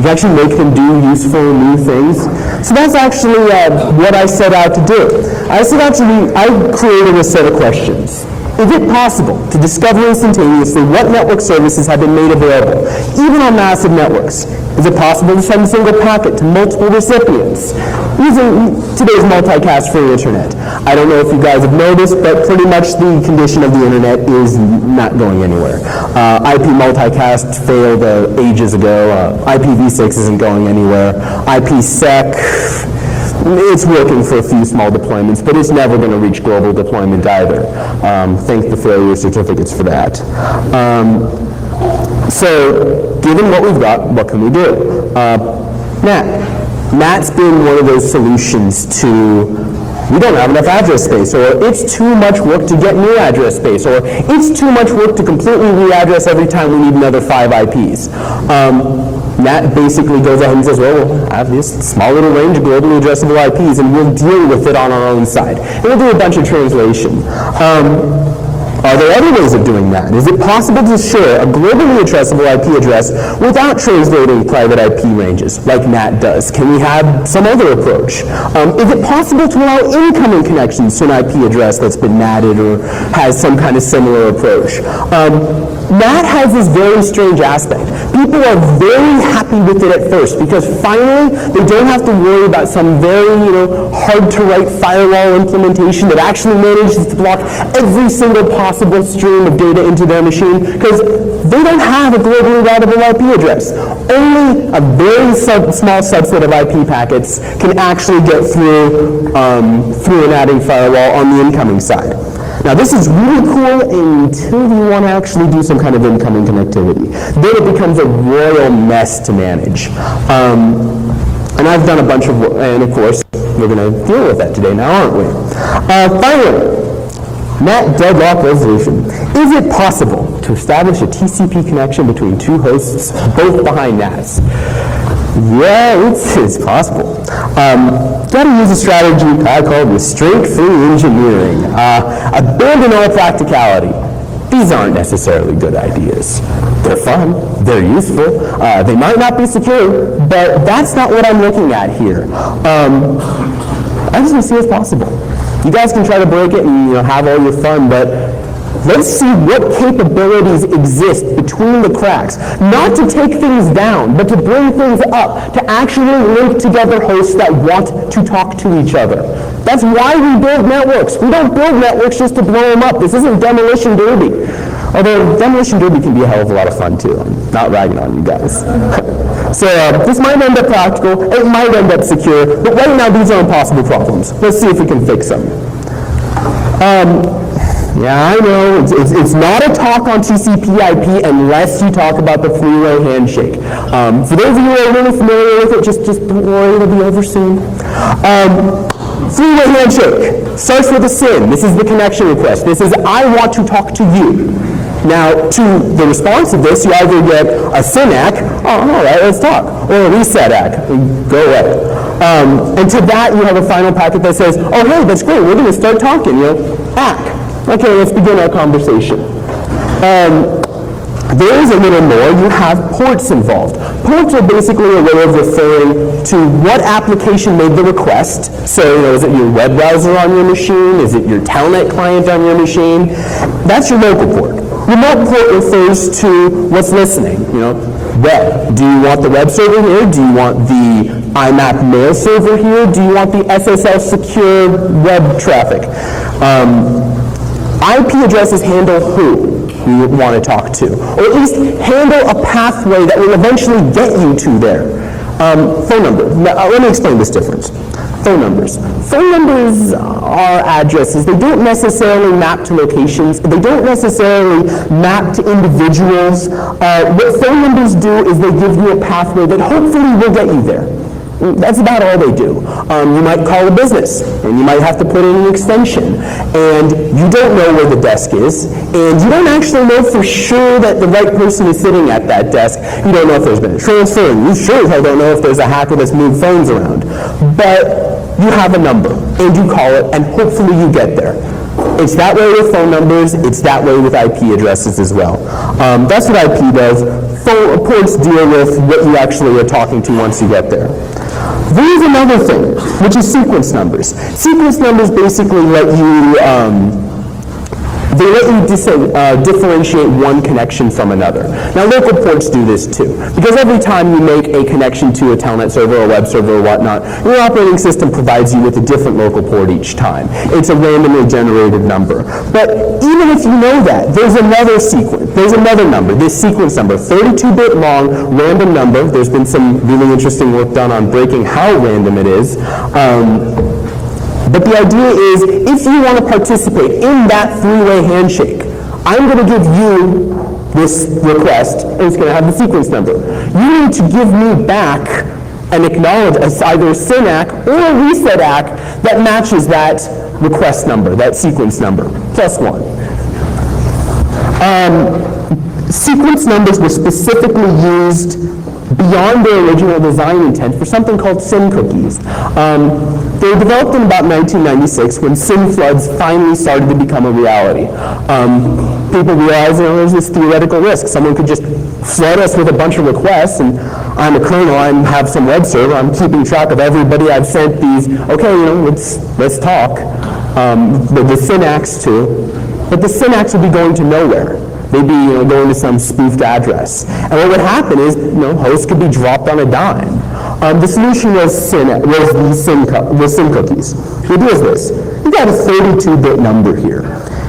can actually make them do useful new things. So that's actually what I set out to do. I created a set of questions. Is it possible to discover instantaneously what network services have been made available, even on massive networks? Is it possible to send a single packet to multiple recipients using today's multicast-free internet? I don't know if you guys have noticed, but pretty much the condition of the internet is not going anywhere. IP multicast failed ages ago. IPv6 isn't going anywhere. IPsec, it's working for a few small deployments, but it's never going to reach global deployment either. Thank the failure certificates for that. So, given what we've got, what can we do? NAT's been one of those solutions to we don't have enough address space, or it's too much work to get new address space, or it's too much work to completely readdress every time we need another 5 IPs. NAT basically goes ahead and says, well, we'll have this small little range of globally addressable IPs, and we'll deal with it on our own side. And we'll do a bunch of translation. Are there other ways of doing that? Is it possible to share a globally addressable IP address without translating private IP ranges, like NAT does? Can we have some other approach? Is it possible to allow incoming connections to an IP address that's been NATed or has some kind of similar approach? NAT has this very strange aspect. People are very happy with it at first because finally they don't have to worry about some very hard to write firewall implementation that actually manages to block every single possible stream of data into their machine because they don't have a globally routable IP address. Only a very small subset of IP packets can actually get through an adding firewall on the incoming side. Now this is really cool until you want to actually do some kind of incoming connectivity. Then it becomes a royal mess to manage. And I've done a bunch of work, and of course, we're going to deal with that today now, aren't we? Finally, NAT deadlock resolution. Is it possible to establish a TCP connection between 2 hosts, both behind NATs? Yeah, it's possible. Got to use a strategy I call restraint-free engineering. Abandon all practicality. These aren't necessarily good ideas. They're fun, they're useful, they might not be secure, but that's not what I'm looking at here. I just want to see what's possible. You guys can try to break it and have all your fun, but let's see what capabilities exist between the cracks. Not to take things down, but to bring things up, to actually link together hosts that want to talk to each other. That's why we build networks. We don't build networks just to blow them up. This isn't Demolition Derby. Although Demolition Derby can be a hell of a lot of fun too. I'm not ragging on you guys. So this might end up practical, it might end up secure, but right now these are impossible problems. Let's see if we can fix them. Yeah, I know, it's not a talk on TCPIP unless you talk about the three-way handshake. For those of you who are really familiar with it, just don't worry, it'll be over soon. Three-way handshake starts with a SYN. This is the connection request. This is, I want to talk to you. Now, to the response of this, you either get a SYN-ACK, oh, all right, let's talk, or a reset-ACK, go away. And to that, you have a final packet that says, oh, hey, that's great, we're going to start talking, ACK. Okay, let's begin our conversation. There is a little more. You have ports involved. Ports are basically a way of referring to what application made the request. So, is it your web browser on your machine? Is it your telnet client on your machine? That's your local port. Remote port refers to what's listening. Web. Do you want the web server here? Do you want the IMAP mail server here? Do you want the SSL secure web traffic? IP addresses handle who you want to talk to, or at least handle a pathway that will eventually get you to there. Phone number. Now, let me explain this difference. Phone numbers. Phone numbers are addresses. They don't necessarily map to locations. They don't necessarily map to individuals. What phone numbers do is they give you a pathway that hopefully will get you there. That's about all they do. You might call a business, and you might have to put in an extension, and you don't know where the desk is, and you don't actually know for sure that the right person is sitting at that desk. You don't know if there's been a transfer, and you sure as hell don't know if there's a hacker that's moved phones around. But you have a number, and you call it, and hopefully you get there. It's that way with phone numbers, it's that way with IP addresses as well. That's what IP does. Ports deal with what you actually are talking to once you get there. There's another thing, which is sequence numbers. Sequence numbers basically let you differentiate one connection from another. Now, local ports do this too, because every time you make a connection to a telnet server or web server or whatnot, your operating system provides you with a different local port each time. It's a randomly generated number. But even if you know that, there's another sequence, there's another number, this sequence number, 32-bit long, random number. There's been some really interesting work done on breaking how random it is. But the idea is, if you want to participate in that three-way handshake, I'm going to give you this request, and it's going to have the sequence number. You need to give me back and acknowledge either a SYN ACK or a reset ACK that matches that request number, that sequence number, +1. Sequence numbers were specifically used beyond their original design intent for something called SYN cookies. They were developed in about 1996 when SYN floods finally started to become a reality. People realized there's this theoretical risk. Someone could just flood us with a bunch of requests, and I'm a kernel, I have some web server, I'm keeping track of everybody I've sent these, okay, let's talk. The SYN ACKs too. But the SYN ACKs would be going to nowhere. They'd be going to some spoofed address. And what would happen is, hosts could be dropped on a dime. The solution was SYN cookies. The idea is this. You've got a 32-bit number here.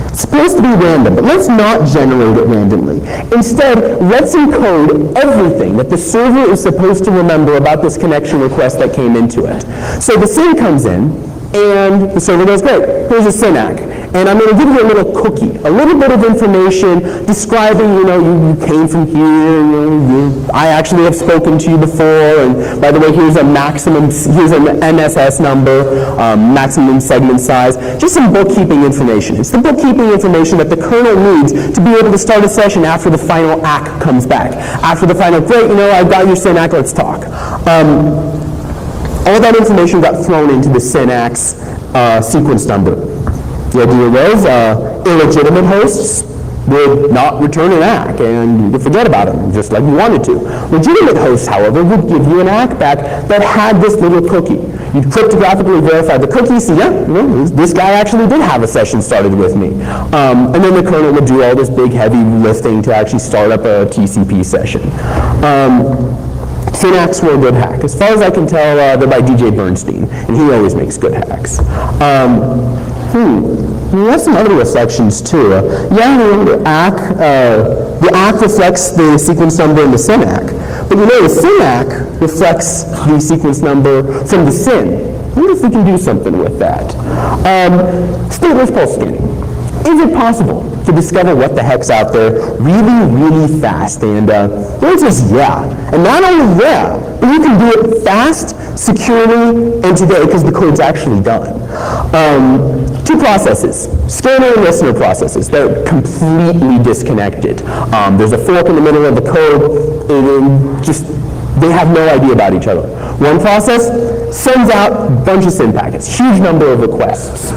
It's supposed to be random, but let's not generate it randomly. Instead, let's encode everything that the server is supposed to remember about this connection request that came into it. So the SYN comes in, and the server goes, great, here's a SYN ACK. And I'm going to give you a little cookie, a little bit of information describing, you came from here, I actually have spoken to you before, and by the way, here's an MSS number, maximum segment size, just some bookkeeping information. It's the bookkeeping information that the kernel needs to be able to start a session after the final ACK comes back. After the final, great, I've got your SYN ACK, let's talk. All that information got thrown into the SYN ACK's sequence number. The idea was illegitimate hosts would not return an ACK, and you could forget about them, just like you wanted to. Legitimate hosts, however, would give you an ACK back that had this little cookie. You'd cryptographically verify the cookie, so this guy actually did have a session started with me. And then the kernel would do all this big, heavy lifting to actually start up a TCP session. SYN ACKs were a good hack. As far as I can tell, they're by DJ Bernstein, and he always makes good hacks. We have some other reflections too. The ACK reflects the sequence number in the SYN ACK, but the SYN ACK reflects the sequence number from the SYN. I wonder if we can do something with that. Stateless pulse scanning. Is it possible to discover what the heck's out there really, really fast? And the answer is yeah. And not only yeah, but you can do it fast, securely, and today because the code's actually done. Two processes, scanner and listener processes. They're completely disconnected. There's a fork in the middle of the code, and they have no idea about each other. One process sends out a bunch of SYN packets, huge number of requests.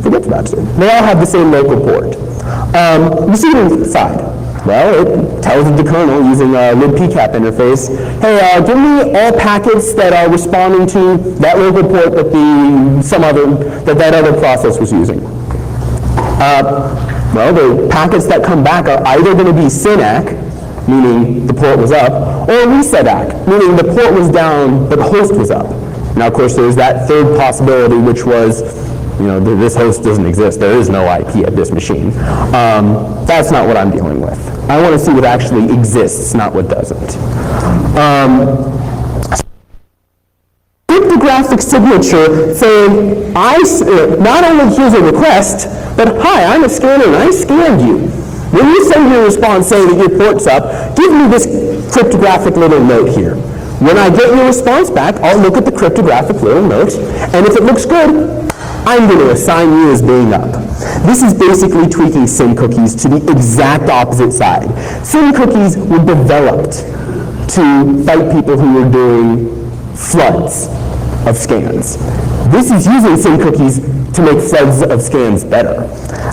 Forget about it. They all have the same local port. Receiving side, well, it tells the kernel using a libpcap interface, hey, give me all packets that are responding to that local port that that other process was using. Well, the packets that come back are either going to be SYN ACK, meaning the port was up, or a reset ACK, meaning the port was down, but the host was up. Now, of course, there's that third possibility, which was, this host doesn't exist. There is no IP at this machine. That's not what I'm dealing with. I want to see what actually exists, not what doesn't. Cryptographic signature saying, not only here's a request, but hi, I'm a scanner and I scanned you. When you send your response saying that your port's up, give me this cryptographic little note here. When I get your response back, I'll look at the cryptographic little note, and if it looks good, I'm going to assign you as being up. This is basically tweaking SYN cookies to the exact opposite side. SYN cookies were developed to fight people who were doing floods of scans. This is using SYN cookies to make floods of scans better.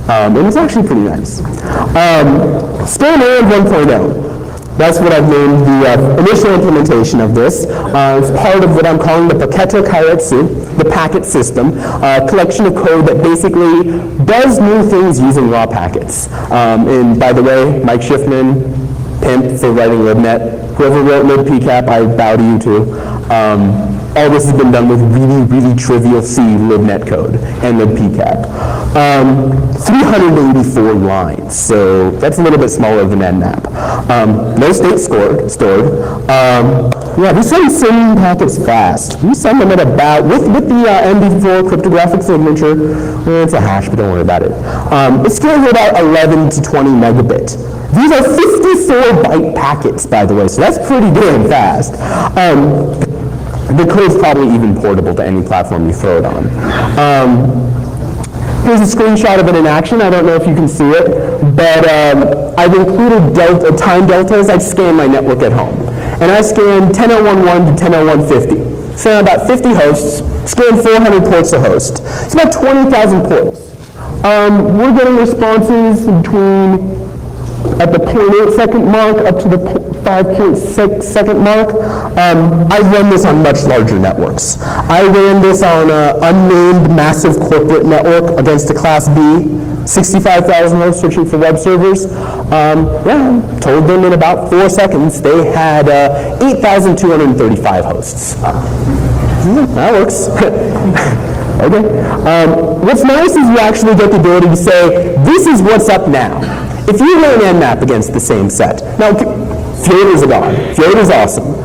And it's actually pretty nice. Scan and 1.0. That's what I've named the initial implementation of this. It's part of what I'm calling the paketo kairetsu, the packet system, a collection of code that basically does new things using raw packets. And by the way, Mike Schiffman, pimp for writing libnet. Whoever wrote libpcap, I bow to you too. All this has been done with really, really trivial C libnet code and libpcap. 384 lines, so that's a little bit smaller than nmap. No state stored. Yeah, we send SYN packets fast. We send them at about, with the MD4 cryptographic signature, it's a hash, but don't worry about it. It's still about 11 to 20 megabit. These are 54-byte packets, by the way, so that's pretty damn fast. The code's probably even portable to any platform you throw it on. Here's a screenshot of it in action. I don't know if you can see it, but I've included time deltas. I scan my network at home. And I scan 10.0.1.1 to 10.0.1.50. So about 50 hosts, scan 400 ports a host. It's about 20,000 ports. We're getting responses between at the 0.8 second mark up to the 5.6 second mark. I run this on much larger networks. I ran this on an unnamed massive corporate network against a Class B, 65,000 hosts searching for web servers. Yeah, told them in about 4 seconds they had 8,235 hosts. That works. Okay. What's nice is you actually get the ability to say, this is what's up now. If you ran nmap against the same set, now Fioda's a god. Fioda's awesome.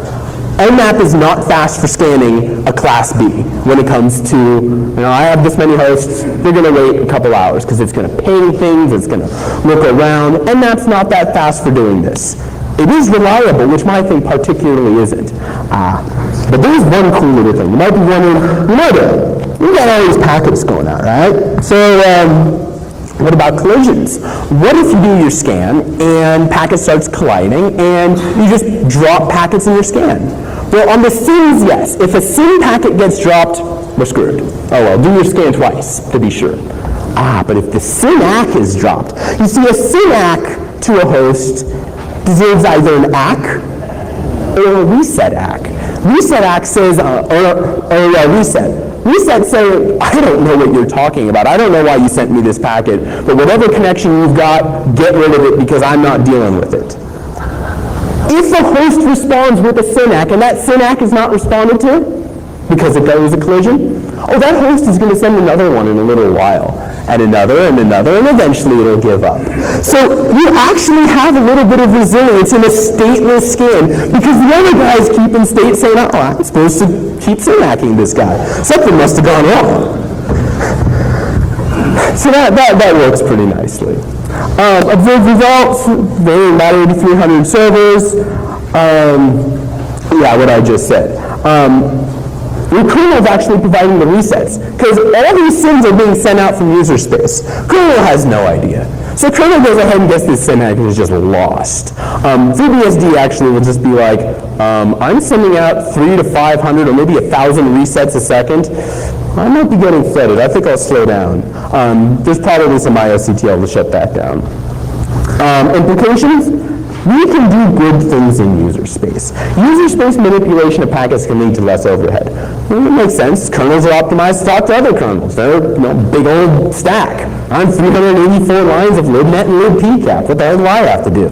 Nmap is not fast for scanning a Class B when it comes to, I have this many hosts, they're going to wait a couple hours because it's going to ping things, it's going to look around. Nmap's not that fast for doing this. It is reliable, which my thing particularly isn't. But there's one cool little thing. You might be wondering, we got all these packets going out, right? So, what about collisions? What if you do your scan and packet starts colliding and you just drop packets in your scan? Well, on the SYNs, yes. If a SYN packet gets dropped, we're screwed. Oh well, do your scan twice to be sure. But if the SYN-ACK is dropped, you see a SYN-ACK to a host deserves either an ACK or a reset ACK. Reset ACK says, reset. Reset say, I don't know what you're talking about. I don't know why you sent me this packet, but whatever connection you've got, get rid of it because I'm not dealing with it. If a host responds with a SYN-ACK and that SYN-ACK is not responded to because it was a collision, that host is going to send another one in a little while, and another, and eventually it'll give up. So you actually have a little bit of resilience in a stateless scan because the other guys keep in state saying, I'm supposed to keep SYN-ACKing this guy. Something must have gone wrong. So that works pretty nicely. Observed results, varying about 8,300 servers. Yeah, what I just said. The kernel is actually providing the resets, because all these SYNs are being sent out from user space. Kernel has no idea. So kernel goes ahead and gets this SYN-ACK and is just lost. FreeBSD actually will just be like, I'm sending out 300 to 500 or maybe 1,000 resets a second. I might be getting flooded. I think I'll slow down. There's probably some IOCTL to shut that down. Implications? We can do good things in user space. User space manipulation of packets can lead to less overhead. Well, it makes sense. Kernels are optimized to talk to other kernels. They're big old stack. I'm 384 lines of libnet and libpcap. What the hell do I have to do?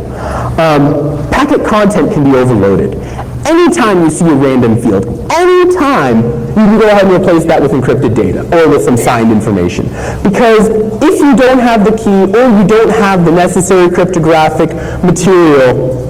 Packet content can be overloaded. Anytime you see a random field, anytime you can go ahead and replace that with encrypted data or with some signed information. Because if you don't have the key or you don't have the necessary cryptographic material,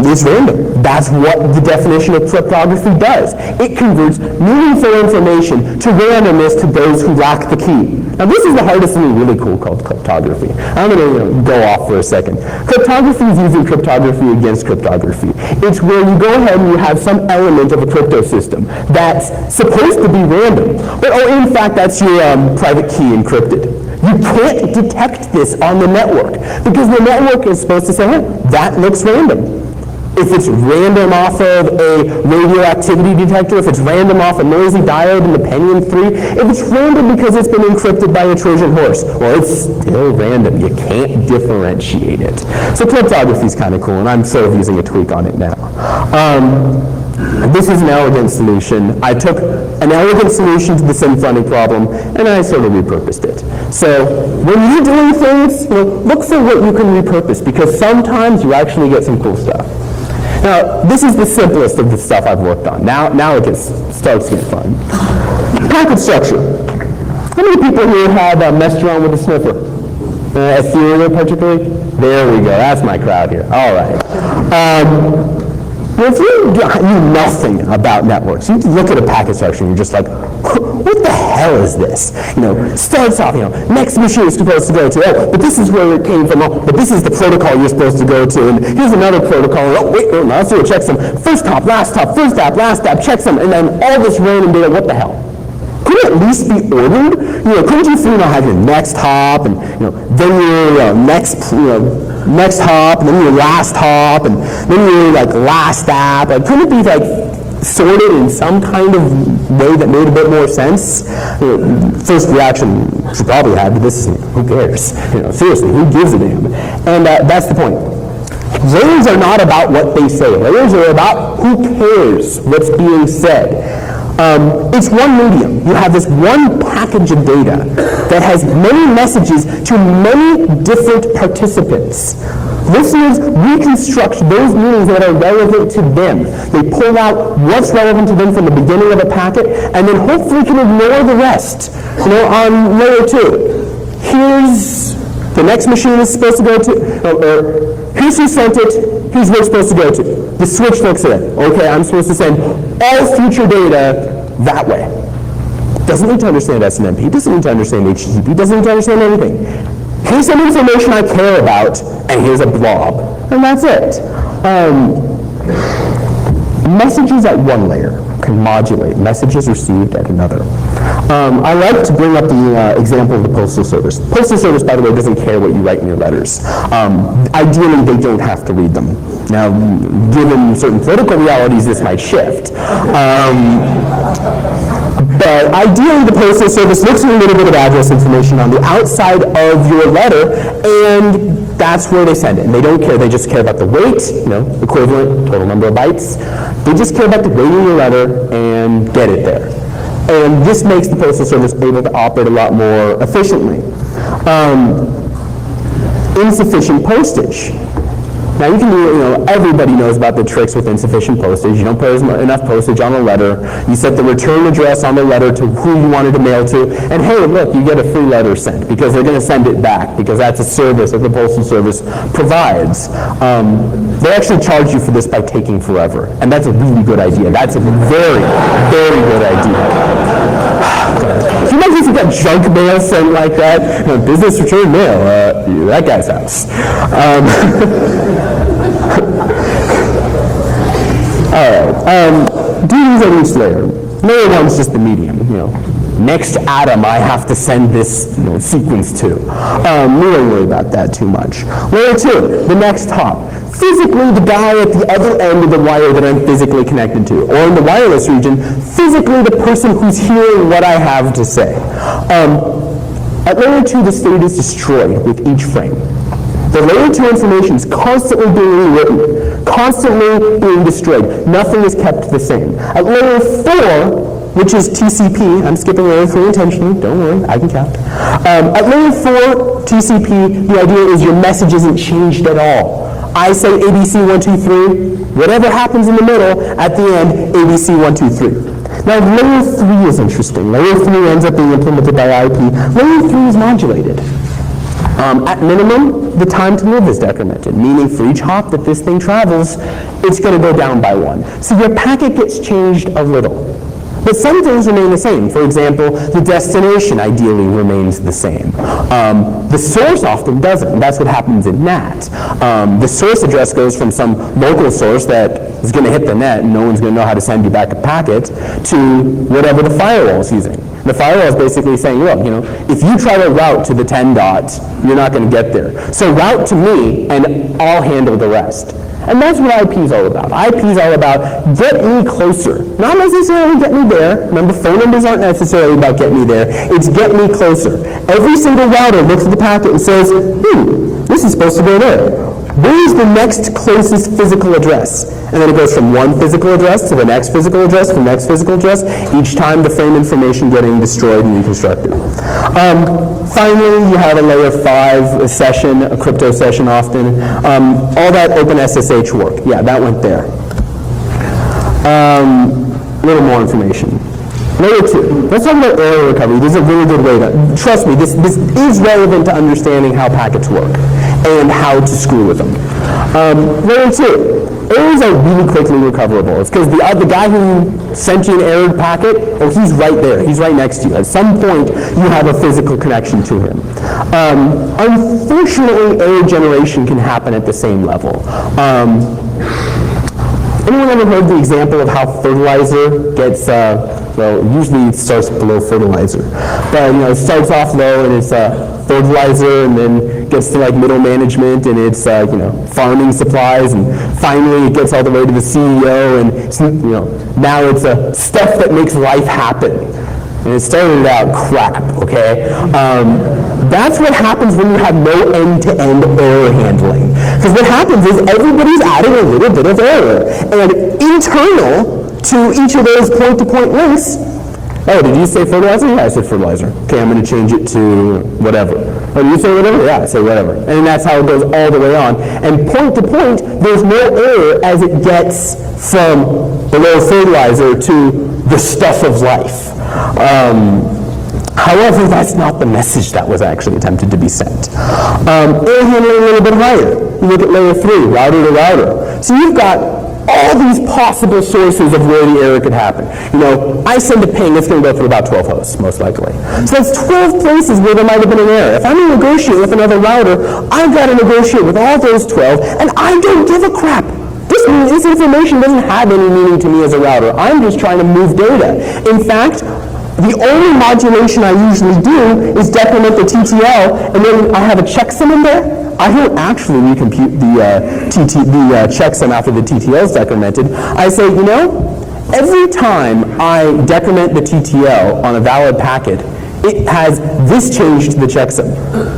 it's random. That's what the definition of cryptography does. It converts meaningful information to randomness to those who lack the key. Now this is the hardest thing really cool called cryptography. I'm going to go off for a second. Cryptography is using cryptography against cryptography. It's where you go ahead and you have some element of a crypto system that's supposed to be random, but in fact that's your private key encrypted. You can't detect this on the network because the network is supposed to say, that looks random. if it's random off of a radioactivity detector, if it's random off a noisy diode in the Pentium 3, if it's random because it's been encrypted by a Trojan horse, well, it's still random. You can't differentiate it. So cryptography is kind of cool, and I'm sort of using a tweak on it now. This is an elegant solution. I took an elegant solution to the symphonic problem, and I sort of repurposed it. So when you're doing things, look for what you can repurpose, because sometimes you actually get some cool stuff. Now, this is the simplest of the stuff I've worked on. Now it starts to get fun. Packet structure. How many people here have messed around with a sniffer? Ethereum particularly? There we go. That's my crowd here. All right. If you knew nothing about networks, you look at a packet structure and you're just like, what the hell is this? Starts off, next machine is supposed to go to, oh, but this is where it came from, oh, but this is the protocol you're supposed to go to, and here's another protocol, oh, wait, let's do it, check some, first hop, last stop, check some, and then all this random data, what the hell? Couldn't it at least be ordered? Couldn't you have your next hop, and then your next hop, and then your last hop, and then your last stop? Couldn't it be sorted in some kind of way that made a bit more sense? First reaction should probably have to this: who cares? Seriously, who gives a damn? And that's the point. Layers are not about what they say. Layers are about who cares what's being said. It's one medium. You have this one package of data that has many messages to many different participants. Listeners reconstruct those meanings that are relevant to them. They pull out what's relevant to them from the beginning of a packet, and then hopefully can ignore the rest. On layer 2, here's the next machine is supposed to go to, or here's who sent it, here's where it's supposed to go to. The switch looks at it. Okay, I'm supposed to send all future data that way. Doesn't need to understand SNMP, doesn't need to understand HTTP, doesn't need to understand anything. Here's some information I care about, and here's a blob, and that's it. Messages at one layer can modulate messages received at another. I like to bring up the example of the Postal Service. Postal Service, by the way, doesn't care what you write in your letters. Ideally, they don't have to read them. Now, given certain political realities, this might shift. But ideally, the Postal Service looks at a little bit of address information on the outside of your letter, and that's where they send it. And they don't care. They just care about the weight, equivalent, total number of bytes. They just care about the weight of your letter and get it there. And this makes the Postal Service able to operate a lot more efficiently. Insufficient postage. Now you can do, everybody knows about the tricks with insufficient postage. You don't put enough postage on a letter. You set the return address on the letter to who you wanted to mail to, and hey, look, you get a free letter sent because they're going to send it back because that's a service that the Postal Service provides. They actually charge you for this by taking forever, and that's a really good idea. That's a very, very good idea. Can you imagine if you got junk mail sent like that? Business return mail, that guy's house. All right. Duties at each layer. Layer 1 is just the medium. Next atom I have to send this sequence to. We don't worry about that too much. Layer 2, the next hop. Physically, the guy at the other end of the wire that I'm physically connected to, or in the wireless region, physically the person who's hearing what I have to say. At layer 2, the state is destroyed with each frame. The layer 2 information is constantly being rewritten, constantly being destroyed. Nothing is kept the same. At layer 4, which is TCP, I'm skipping layer 3 intentionally, don't worry, I can count. At layer 4, TCP, the idea is your message isn't changed at all. I say ABC 123, whatever happens in the middle, at the end, ABC 123. Now, layer 3 is interesting. Layer 3 ends up being implemented by IP. Layer 3 is modulated. At minimum, the time to live is decremented, meaning for each hop that this thing travels, it's going to go down by 1. So your packet gets changed a little. But some things remain the same. For example, the destination ideally remains the same. The source often doesn't, and that's what happens in NAT. The source address goes from some local source that is going to hit the net, and no one's going to know how to send you back a packet, to whatever the firewall is using. The firewall is basically saying, look, if you try to route to the 10 dot, you're not going to get there. So route to me, and I'll handle the rest. And that's what IP is all about. IP is all about get me closer. Not necessarily get me there. Remember, phone numbers aren't necessarily about get me there. It's get me closer. Every single router looks at the packet and says, this is supposed to go there. Where is the next closest physical address? And then it goes from one physical address to the next physical address to the next physical address, each time the frame information getting destroyed and reconstructed. Finally, you have a layer 5 session, a crypto session often. All that OpenSSH work, yeah, that went there. A little more information. Layer 2, let's talk about error recovery. This is a really good way to, trust me, this is relevant to understanding how packets work and how to screw with them. Layer 2, errors are really quickly recoverable. It's because the guy who sent you an errored packet, he's right there. He's right next to you. At some point, you have a physical connection to him. Unfortunately, error generation can happen at the same level. Anyone ever heard the example of how fertilizer gets, well, usually it starts below fertilizer, but it starts off low and it's fertilizer, and then gets to like middle management, and it's farming supplies, and finally it gets all the way to the CEO, and it's, now it's stuff that makes life happen. And it started out crap, okay? That's what happens when you have no end-to-end error handling. Because what happens is everybody's adding a little bit of error. And internal to each of those point-to-point links, oh, did you say fertilizer? Yeah, I said fertilizer. Okay, I'm going to change it to whatever. Oh, did you say whatever? Yeah, I said whatever. And that's how it goes all the way on. And point-to-point, there's more error as it gets from below fertilizer to the stuff of life. However, that's not the message that was actually attempted to be sent. Error handling a little bit higher. You look at layer 3, router to router. So you've got all these possible sources of where the error could happen. I send a ping, it's going to go through about 12 hosts, most likely. So that's 12 places where there might have been an error. If I'm going to negotiate with another router, I've got to negotiate with all those 12, and I don't give a crap. This information doesn't have any meaning to me as a router. I'm just trying to move data. In fact, the only modulation I usually do is decrement the TTL, and then I have a checksum in there. I don't actually recompute the checksum after the TTL is decremented. I say, every time I decrement the TTL on a valid packet, it has this change to the checksum.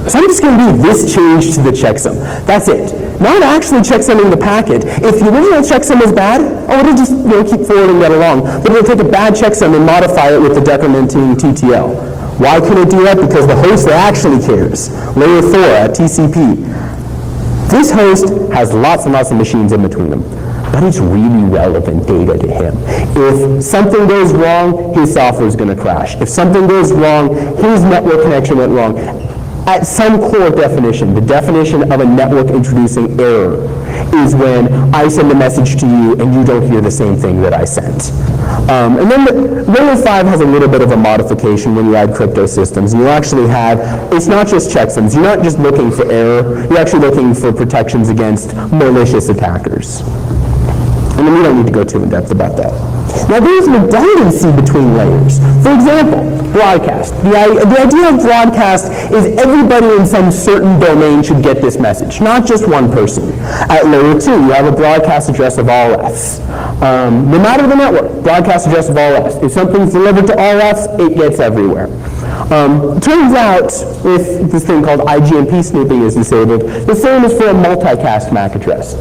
So I'm just going to do this change to the checksum. That's it. Not actually checksumming the packet. If the original checksum is bad, it'll just keep forwarding that along. But it'll take a bad checksum and modify it with the decrementing TTL. Why can it do that? Because the host actually cares. Layer 4 at TCP. This host has lots and lots of machines in between them, but it's really relevant data to him. If something goes wrong, his software is going to crash. If something goes wrong, his network connection went wrong. At some core definition, the definition of a network introducing error is when I send a message to you and you don't hear the same thing that I sent. And then layer 5 has a little bit of a modification when you add crypto systems. And you actually have, it's not just checksums. You're not just looking for error. You're actually looking for protections against malicious attackers. And then we don't need to go too in-depth about that. Now there's redundancy between layers. For example, broadcast. The idea of broadcast is everybody in some certain domain should get this message, not just one person. At layer 2, you have a broadcast address of all Fs. No matter the network, broadcast address of all Fs. If something's delivered to all Fs, it gets everywhere. Turns out, if this thing called IGMP snooping is disabled, the same is for a multicast MAC address.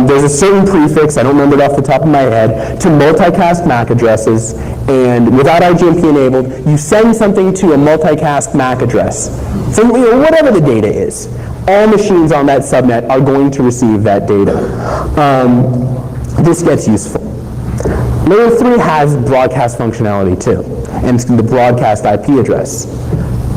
There's a certain prefix, I don't remember it off the top of my head, to multicast MAC addresses, and without IGMP enabled, you send something to a multicast MAC address. So whatever the data is, all machines on that subnet are going to receive that data. This gets useful. Layer 3 has broadcast functionality too, and it's the broadcast IP address.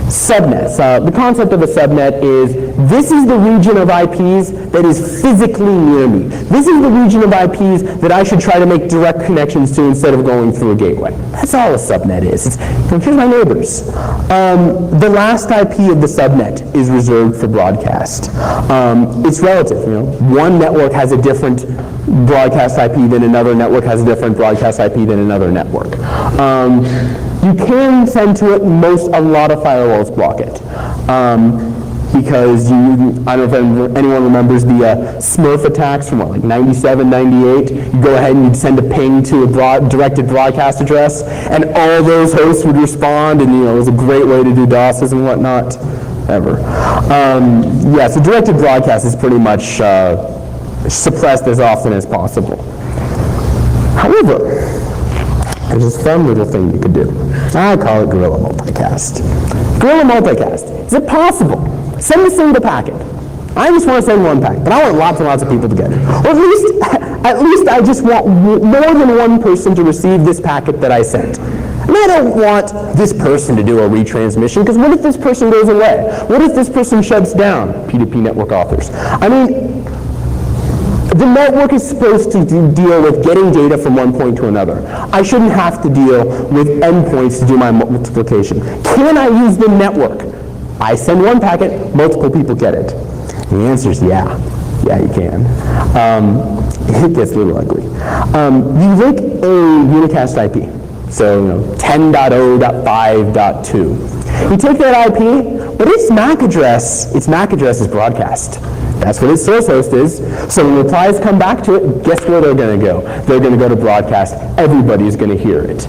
Subnets. The concept of a subnet is, this is the region of IPs that is physically near me. This is the region of IPs that I should try to make direct connections to instead of going through a gateway. That's all a subnet is. Here's my neighbors. The last IP of the subnet is reserved for broadcast. It's relative. One network has a different broadcast IP than another network has a different broadcast IP than another network. You can send to it, a lot of firewalls block it. because I don't know if anyone remembers the Smurf attacks from like 97, 98. You go ahead and you'd send a ping to a directed broadcast address, and all those hosts would respond, and it was a great way to do DOSes and whatnot. Ever. Yeah, so directed broadcast is pretty much suppressed as often as possible. However, there's this fun little thing you could do. I call it guerrilla multicast. Guerrilla multicast. Is it possible? Send a single packet. I just want to send one packet, but I want lots and lots of people to get it. Or at least I just want more than one person to receive this packet that I sent. And I don't want this person to do a retransmission, because what if this person goes away? What if this person shuts down? P2P network authors. I mean, the network is supposed to deal with getting data from one point to another. I shouldn't have to deal with endpoints to do my multiplication. Can I use the network? I send one packet, multiple people get it. And the answer is yeah. Yeah, you can. It gets a little ugly. You link a unicast IP. So 10.0.5.2. You take that IP, but its MAC address is broadcast. That's what its source host is. So when replies come back to it, guess where they're going to go? They're going to go to broadcast. Everybody's going to hear it.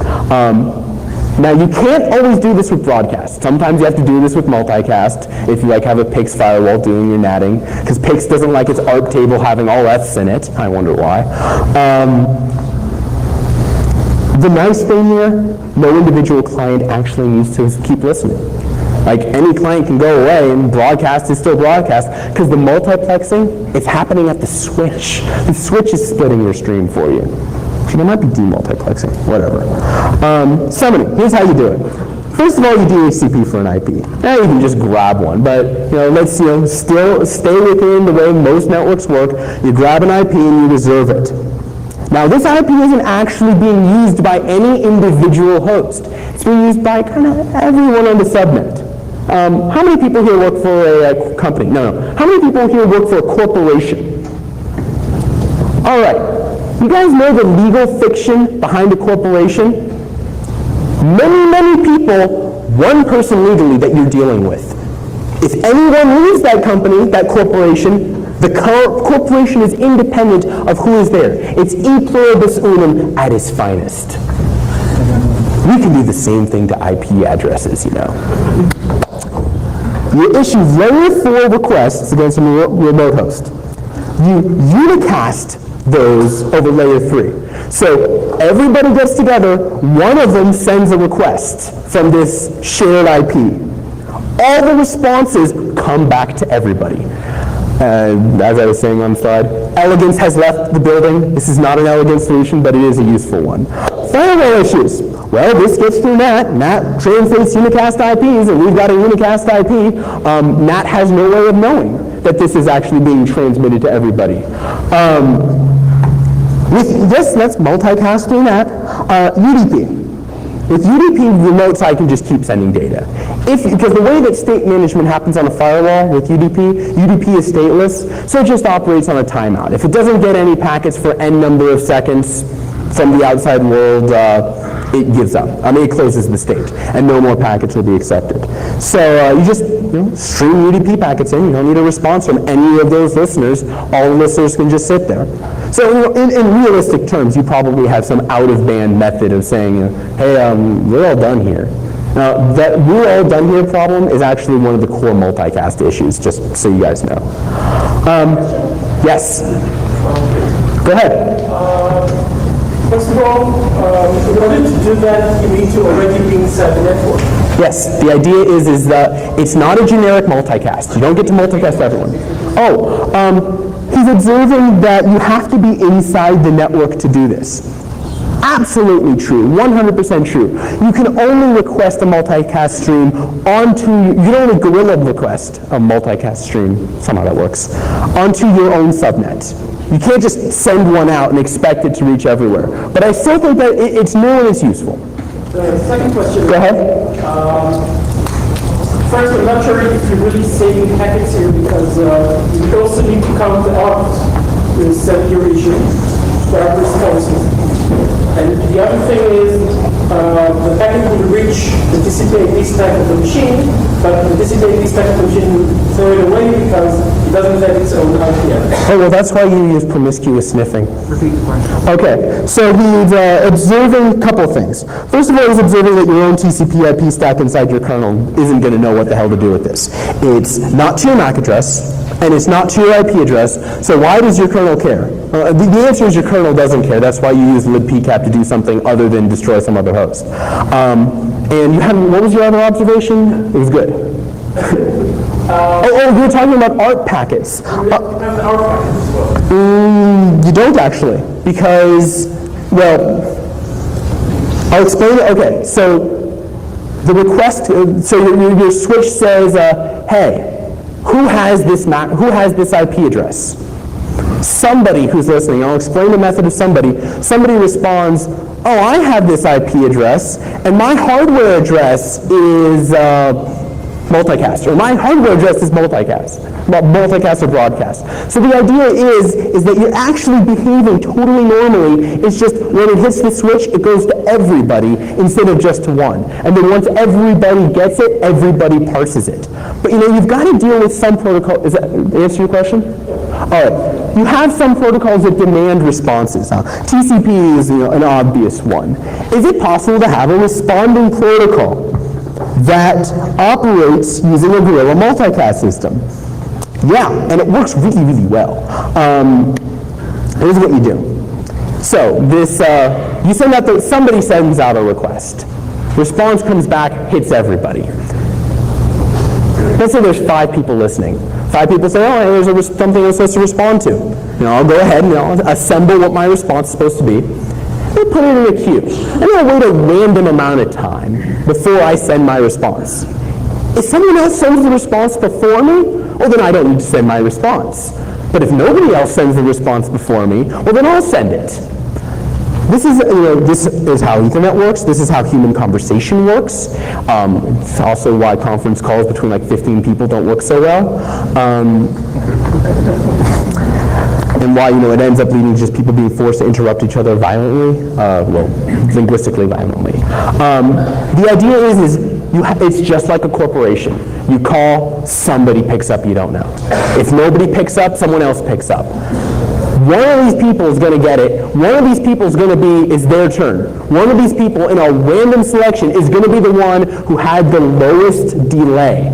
Now you can't always do this with broadcast. Sometimes you have to do this with multicast if you have a PIX firewall doing your natting, because PIX doesn't like its ARP table having all F's in it. I wonder why. The nice thing here, no individual client actually needs to keep listening. Like any client can go away and broadcast is still broadcast, because the multiplexing, it's happening at the switch. The switch is splitting your stream for you. So there might be demultiplexing, whatever. Summoning, here's how you do it. First of all, you do HCP for an IP. Now you can just grab one, but let's still stay within the way most networks work. You grab an IP and you reserve it. Now this IP isn't actually being used by any individual host. It's being used by kind of everyone on the subnet. How many people here work for a company? No. How many people here work for a corporation? All right. You guys know the legal fiction behind a corporation? Many, many people, one person legally that you're dealing with. If anyone leaves that company, that corporation, the corporation is independent of who is there. It's e pluribus unum at its finest. We can do the same thing to IP addresses, You issue layer 4 requests against a remote host. You unicast those over layer 3. So everybody gets together, one of them sends a request from this shared IP. All the responses come back to everybody. As I was saying on the slide, elegance has left the building. This is not an elegant solution, but it is a useful one. Firewall issues. Well, this gets through NAT. NAT translates unicast IPs, and we've got a unicast IP. NAT has no way of knowing that this is actually being transmitted to everybody. With this, that's multicasting NAT. UDP. With UDP, remote side can just keep sending data. Because the way that state management happens on a firewall with UDP is stateless, so it just operates on a timeout. If it doesn't get any packets for n number of seconds from the outside world, it gives up. It closes the state, and no more packets will be accepted. So you just stream UDP packets in. You don't need a response from any of those listeners. All the listeners can just sit there. So in realistic terms, you probably have some out-of-band method of saying, hey, we're all done here. Now, that we're all done here problem is actually one of the core multicast issues, just so you guys know. Yes? Go ahead. First of all, in order to do that, you need to already be inside the network. Yes, the idea is that it's not a generic multicast. You don't get to multicast everyone. He's observing that you have to be inside the network to do this. Absolutely true, 100% true. You can only request a multicast stream you can only guerrilla request a multicast stream, somehow that works, onto your own subnet. You can't just send one out and expect it to reach everywhere. But I still think that it's new and it's useful. The second question. Go ahead. First, I'm not sure if you're really saving packets here, because you also need to count out the separation for responses. And the other thing is, the packet will be breach the TCPIP stack of the machine, but the TCPIP stack of the machine will throw it away because it doesn't have its own IP address. Oh, well, that's why you use promiscuous sniffing. Okay, so he's observing a couple things. First of all, he's observing that your own TCP/IP stack inside your kernel isn't going to know what the hell to do with this. It's not to your MAC address, and it's not to your IP address, so why does your kernel care? The answer is your kernel doesn't care. That's why you use libpcap to do something other than destroy some other host. And you had, what was your other observation? It was good. You were talking about ARP packets. You don't actually, because, well, I'll explain it. Okay, so the request, so your switch says, hey, who has this IP address? Somebody who's listening, I'll explain the method of somebody. Somebody responds, oh, I have this IP address, and my hardware address is multicast, or my hardware address is multicast or broadcast. So the idea is that you're actually behaving totally normally. It's just when it hits the switch, it goes to everybody instead of just to one. And then once everybody gets it, everybody parses it. But you've got to deal with some protocol. Is that answer your question? All right. You have some protocols that demand responses. TCP is an obvious one. Is it possible to have a responding protocol that operates using a Gorilla multicast system? Yeah, and it works really, really well. Here's what you do. So this, you send out somebody sends out a request. Response comes back, hits everybody. Let's say there's 5 people listening. 5 people say, oh, there's something I'm supposed to respond to. I'll go ahead and I'll assemble what my response is supposed to be. I put it in a queue. And I'll wait a random amount of time before I send my response. If someone else sends the response before me, well, then I don't need to send my response. But if nobody else sends the response before me, well, then I'll send it. This is how Ethernet works. This is how human conversation works. It's also why conference calls between like 15 people don't work so well. And why, it ends up leading to just people being forced to interrupt each other violently, linguistically violently. The idea is it's just like a corporation. You call, somebody picks up, you don't know. If nobody picks up, someone else picks up. One of these people is going to get it. One of these people is their turn. One of these people in a random selection is going to be the one who had the lowest delay.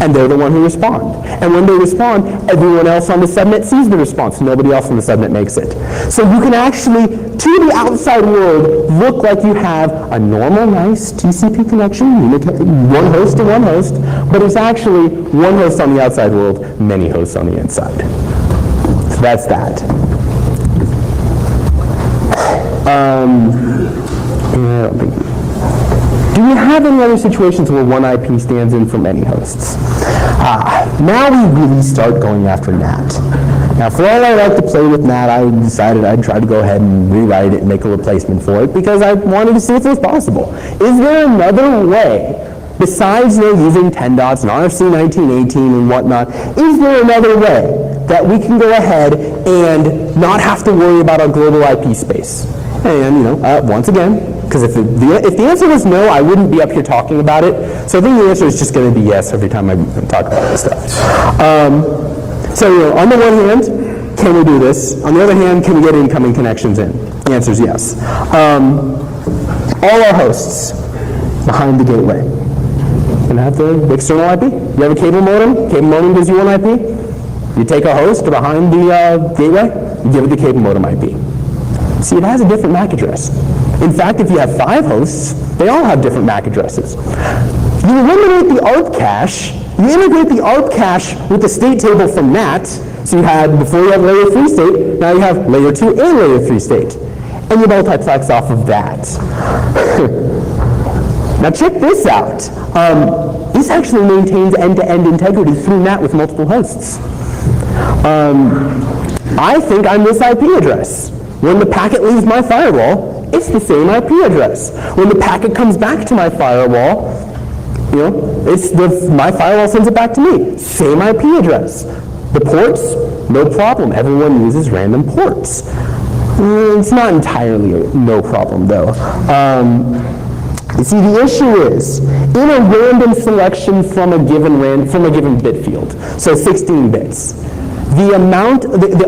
And they're the one who respond. And when they respond, everyone else on the subnet sees the response. Nobody else on the subnet makes it. So you can actually, to the outside world, look like you have a normal, nice TCP connection, one host to one host, but it's actually one host on the outside world, many hosts on the inside. So that's that. Do we have any other situations where one IP stands in for many hosts? Now we really start going after NAT. Now, for all I like to play with NAT, I decided I'd try to go ahead and rewrite it and make a replacement for it because I wanted to see if it was possible. Is there another way, besides using 10 dots and RFC 1918 and whatnot, is there another way that we can go ahead and not have to worry about our global IP space? And, once again, because if the answer was no, I wouldn't be up here talking about it. So I think the answer is just going to be yes every time I talk about this stuff. So on the one hand, can we do this? On the other hand, can we get incoming connections in? The answer is yes. All our hosts behind the gateway can have the external IP. You have a cable modem. Cable modem gives you one IP. You take a host behind the gateway, you give it the cable modem IP. See, it has a different MAC address. In fact, if you have 5 hosts, they all have different MAC addresses. You eliminate the ARP cache, you integrate the ARP cache with the state table from NAT, so you had, before you had layer 3 state, now you have layer 2 and layer 3 state. And you multiplex off of that. Now check this out. This actually maintains end-to-end integrity through NAT with multiple hosts. I think I'm this IP address. When the packet leaves my firewall, it's the same IP address. When the packet comes back to my firewall, my firewall sends it back to me. Same IP address. The ports, no problem. Everyone uses random ports. It's not entirely no problem though. You see, the issue is, in a random selection from a given bit field, so 16 bits, the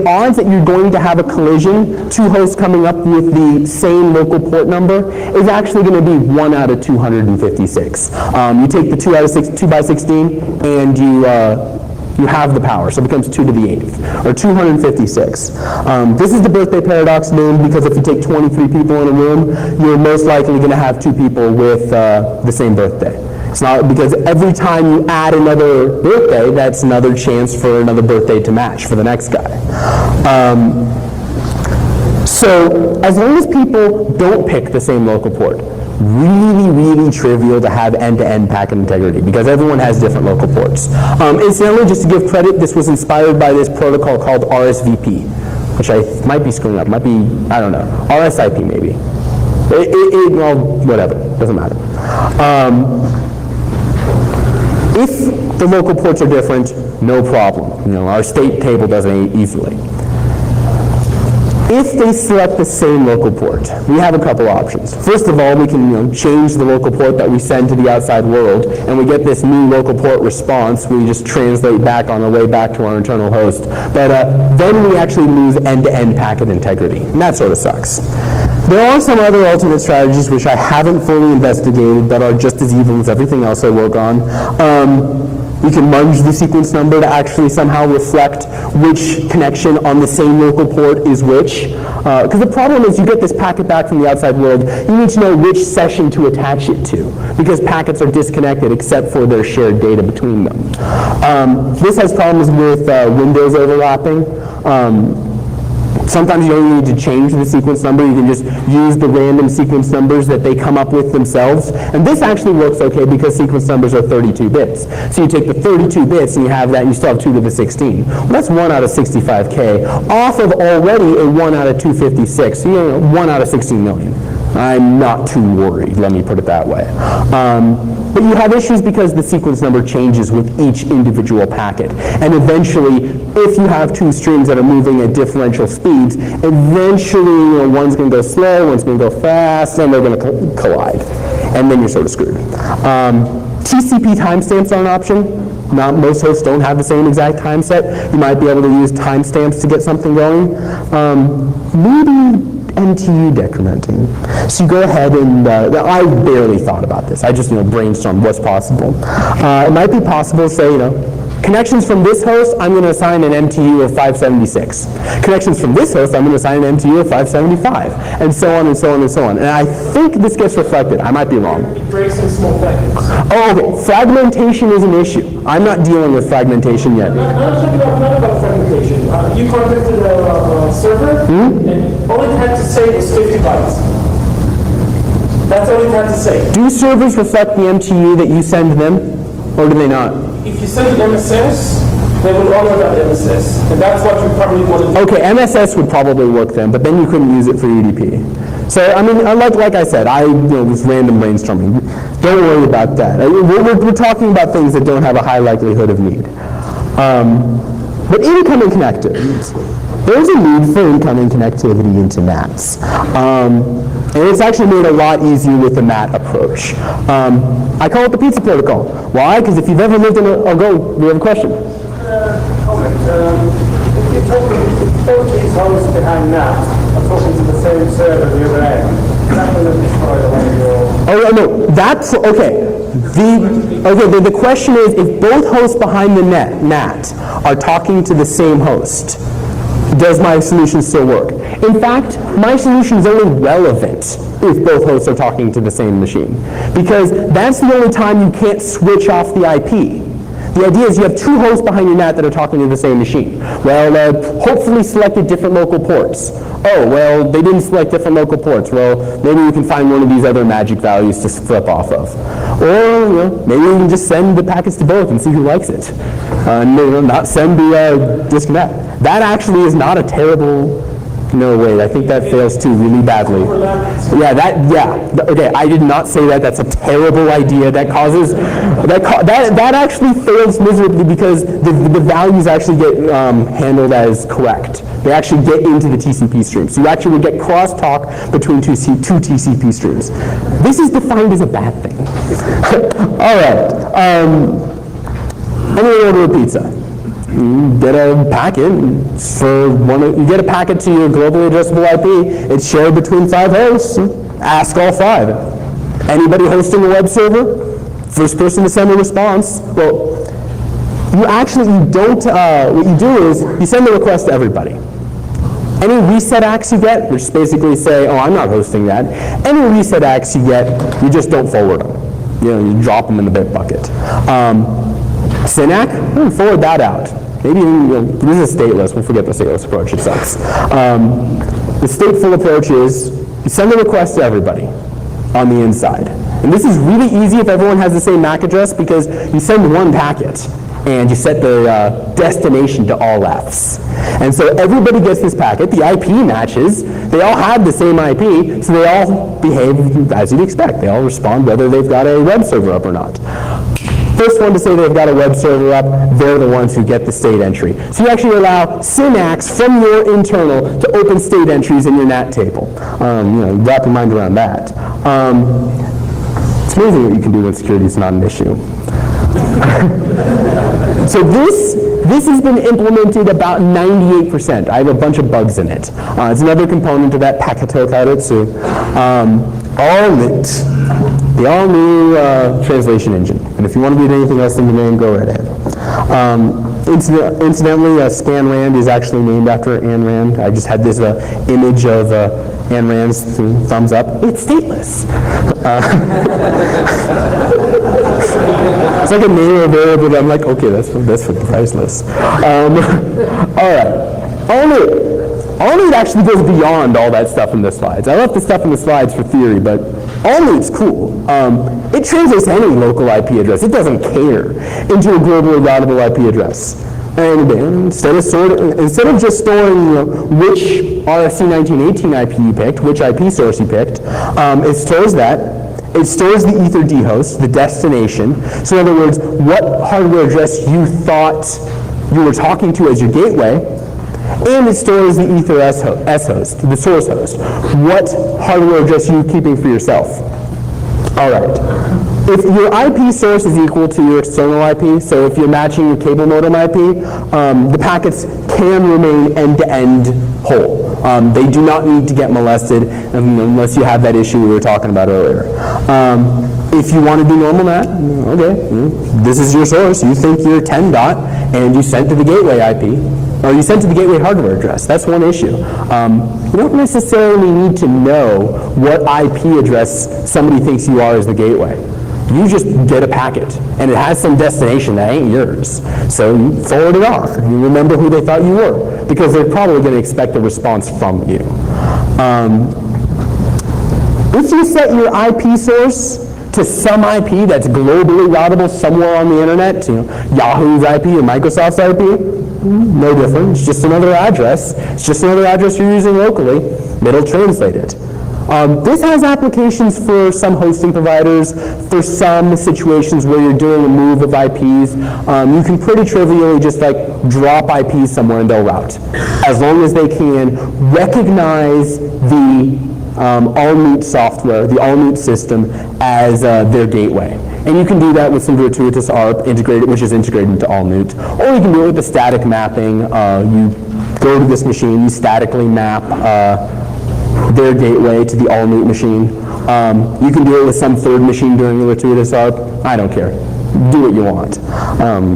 odds that you're going to have a collision, two hosts coming up with the same local port number, is actually going to be 1 out of 256. You take the 2 by 16, and you have the power, so it becomes 2 to the 8th, or 256. This is the birthday paradox named because if you take 23 people in a room, you're most likely going to have 2 people with the same birthday. It's not because every time you add another birthday, that's another chance for another birthday to match for the next guy. So as long as people don't pick the same local port, really, really trivial to have end-to-end packet integrity because everyone has different local ports. Incidentally, just to give credit, this was inspired by this protocol called RSVP, which I might be screwing up, might be, I don't know, RSIP maybe. Well, whatever, doesn't matter. If the local ports are different, no problem. Our state table does it easily. If they select the same local port, we have a couple options. First of all, we can change the local port that we send to the outside world, and we get this new local port response. We just translate back on the way back to our internal host. But then we actually lose end-to-end packet integrity, and that sort of sucks. There are some other alternate strategies which I haven't fully investigated that are just as evil as everything else I work on. We can munge the sequence number to actually somehow reflect which connection on the same local port is which. Because the problem is you get this packet back from the outside world, you need to know which session to attach it to, because packets are disconnected except for their shared data between them. This has problems with windows overlapping. Sometimes you don't need to change the sequence number. You can just use the random sequence numbers that they come up with themselves. And this actually works okay because sequence numbers are 32 bits. So you take the 32 bits and you have that, and you still have 2 to the 16. Well, that's 1 out of 65K off of already a 1 out of 256. So 1 out of 16 million. I'm not too worried, let me put it that way. But you have issues because the sequence number changes with each individual packet. And eventually, if you have 2 streams that are moving at differential speeds, eventually one's going to go slow, one's going to go fast, and they're going to collide. And then you're sort of screwed. TCP timestamps are an option. Not most hosts don't have the same exact time set. You might be able to use timestamps to get something going. Maybe NTU decrementing. So you go ahead and, I barely thought about this. I just, brainstormed what's possible. It might be possible to say, connections from this host, I'm going to assign an MTU of 576. Connections from this host, I'm going to assign an MTU of 575, and so on and so on and so on. And I think this gets reflected. I might be wrong. It breaks in small packets. Oh, okay. Fragmentation is an issue. I'm not dealing with fragmentation yet. Not about fragmentation. You contacted a server, and all it had to say was 50 bytes. That's all it had to say. Do servers reflect the MTU that you send them, or do they not? If you send an MSS, they will honor that MSS, and that's what you probably want to do. Okay, MSS would probably work then, but then you couldn't use it for UDP. So, I mean, like I said, was random brainstorming. Don't worry about that. We're talking about things that don't have a high likelihood of need. But incoming connectivity. There's a need for incoming connectivity into NATs. And it's actually made a lot easier with the NAT approach. I call it the pizza protocol. Why? Because if you've ever lived in we have a question. Comment. If you're talking, both these hosts behind NAT are talking to the same server the other end, that will destroy the way you're... Oh, no, that's, okay. The question is, if both hosts behind the NAT are talking to the same host, does my solution still work? In fact, my solution is only relevant if both hosts are talking to the same machine, because that's the only time you can't switch off the IP. The idea is you have 2 hosts behind your NAT that are talking to the same machine. Well, hopefully selected different local ports. Oh, well, they didn't select different local ports. Well, maybe we can find one of these other magic values to flip off of. Or, maybe we can just send the packets to both and see who likes it. Not send the disconnect. That actually is not a terrible No, wait, I think that fails too really badly. Okay, I did not say that. That's a terrible idea. That causes, that actually fails miserably because the values actually get handled as correct. They actually get into the TCP stream. So you actually would get crosstalk between two TCP streams. This is defined as a bad thing. All right. I'm going to order a pizza. You get a packet you get a packet to your globally addressable IP. It's shared between 5 hosts. Ask all 5. Anybody hosting a web server? First person to send a response. Well, you don't. What you do is you send a request to everybody. Any reset acts you get, which basically say, oh, I'm not hosting that. Any reset acts you get, you just don't forward them. You drop them in the bit bucket. SYNAC, forward that out. Maybe this is stateless. We'll forget the stateless approach. It sucks. The stateful approach is you send a request to everybody on the inside. And this is really easy if everyone has the same MAC address because you send one packet and you set the destination to all Fs. And so everybody gets this packet. The IP matches. They all have the same IP, so they all behave as you'd expect. They all respond whether they've got a web server up or not. First one to say they've got a web server up, they're the ones who get the state entry. So you actually allow syntax from your internal to open state entries in your NAT table. Wrap your mind around that. It's amazing what you can do when security is not an issue. So this has been implemented about 98%. I have a bunch of bugs in it. It's another component of that packet edit. So the all-new translation engine. And if you want to read anything else in the name, go right ahead. Incidentally, ScanRand is actually named after Ayn Rand. I just had this image of Ayn Rand's thumbs up. It's stateless. It's like a name of a variable that I'm like, okay, that's priceless. All right. All-Nate actually goes beyond all that stuff in the slides. I left the stuff in the slides for theory, but All-Nate's cool. It translates any local IP address. It doesn't care into a globally routable IP address. And instead of just storing which RFC 1918 IP you picked, which IP source you picked, it stores that. It stores the Ether host, the destination. So in other words, what hardware address you thought you were talking to as your gateway. And it stores the Ether S host, the source host. What hardware address are you keeping for yourself? All right. If your IP source is equal to your external IP, so if you're matching your cable modem IP, the packets can remain end-to-end whole. They do not need to get molested unless you have that issue we were talking about earlier. If you want to do normal NAT, okay, this is your source. You think you're 10 dot, and you sent to the gateway IP. Or you sent to the gateway hardware address. That's one issue. You don't necessarily need to know what IP address somebody thinks you are as the gateway. You just get a packet, and it has some destination that ain't yours. So you forward it off. You remember who they thought you were, because they're probably going to expect a response from you. If you set your IP source to some IP that's globally routable somewhere on the internet, Yahoo's IP or Microsoft's IP, no different. It's just another address. It's just another address you're using locally. It'll translate it. This has applications for some hosting providers, for some situations where you're doing a move of IPs. You can pretty trivially just drop IPs somewhere and they'll route, as long as they can recognize the All-Nate software, the All-Nate system, as their gateway. And you can do that with some gratuitous ARP which is integrated into All-Nate. Or you can do it with the static mapping. You go to this machine, you statically map their gateway to the All-Nate machine. You can do it with some third machine doing a gratuitous ARP. I don't care. Do what you want.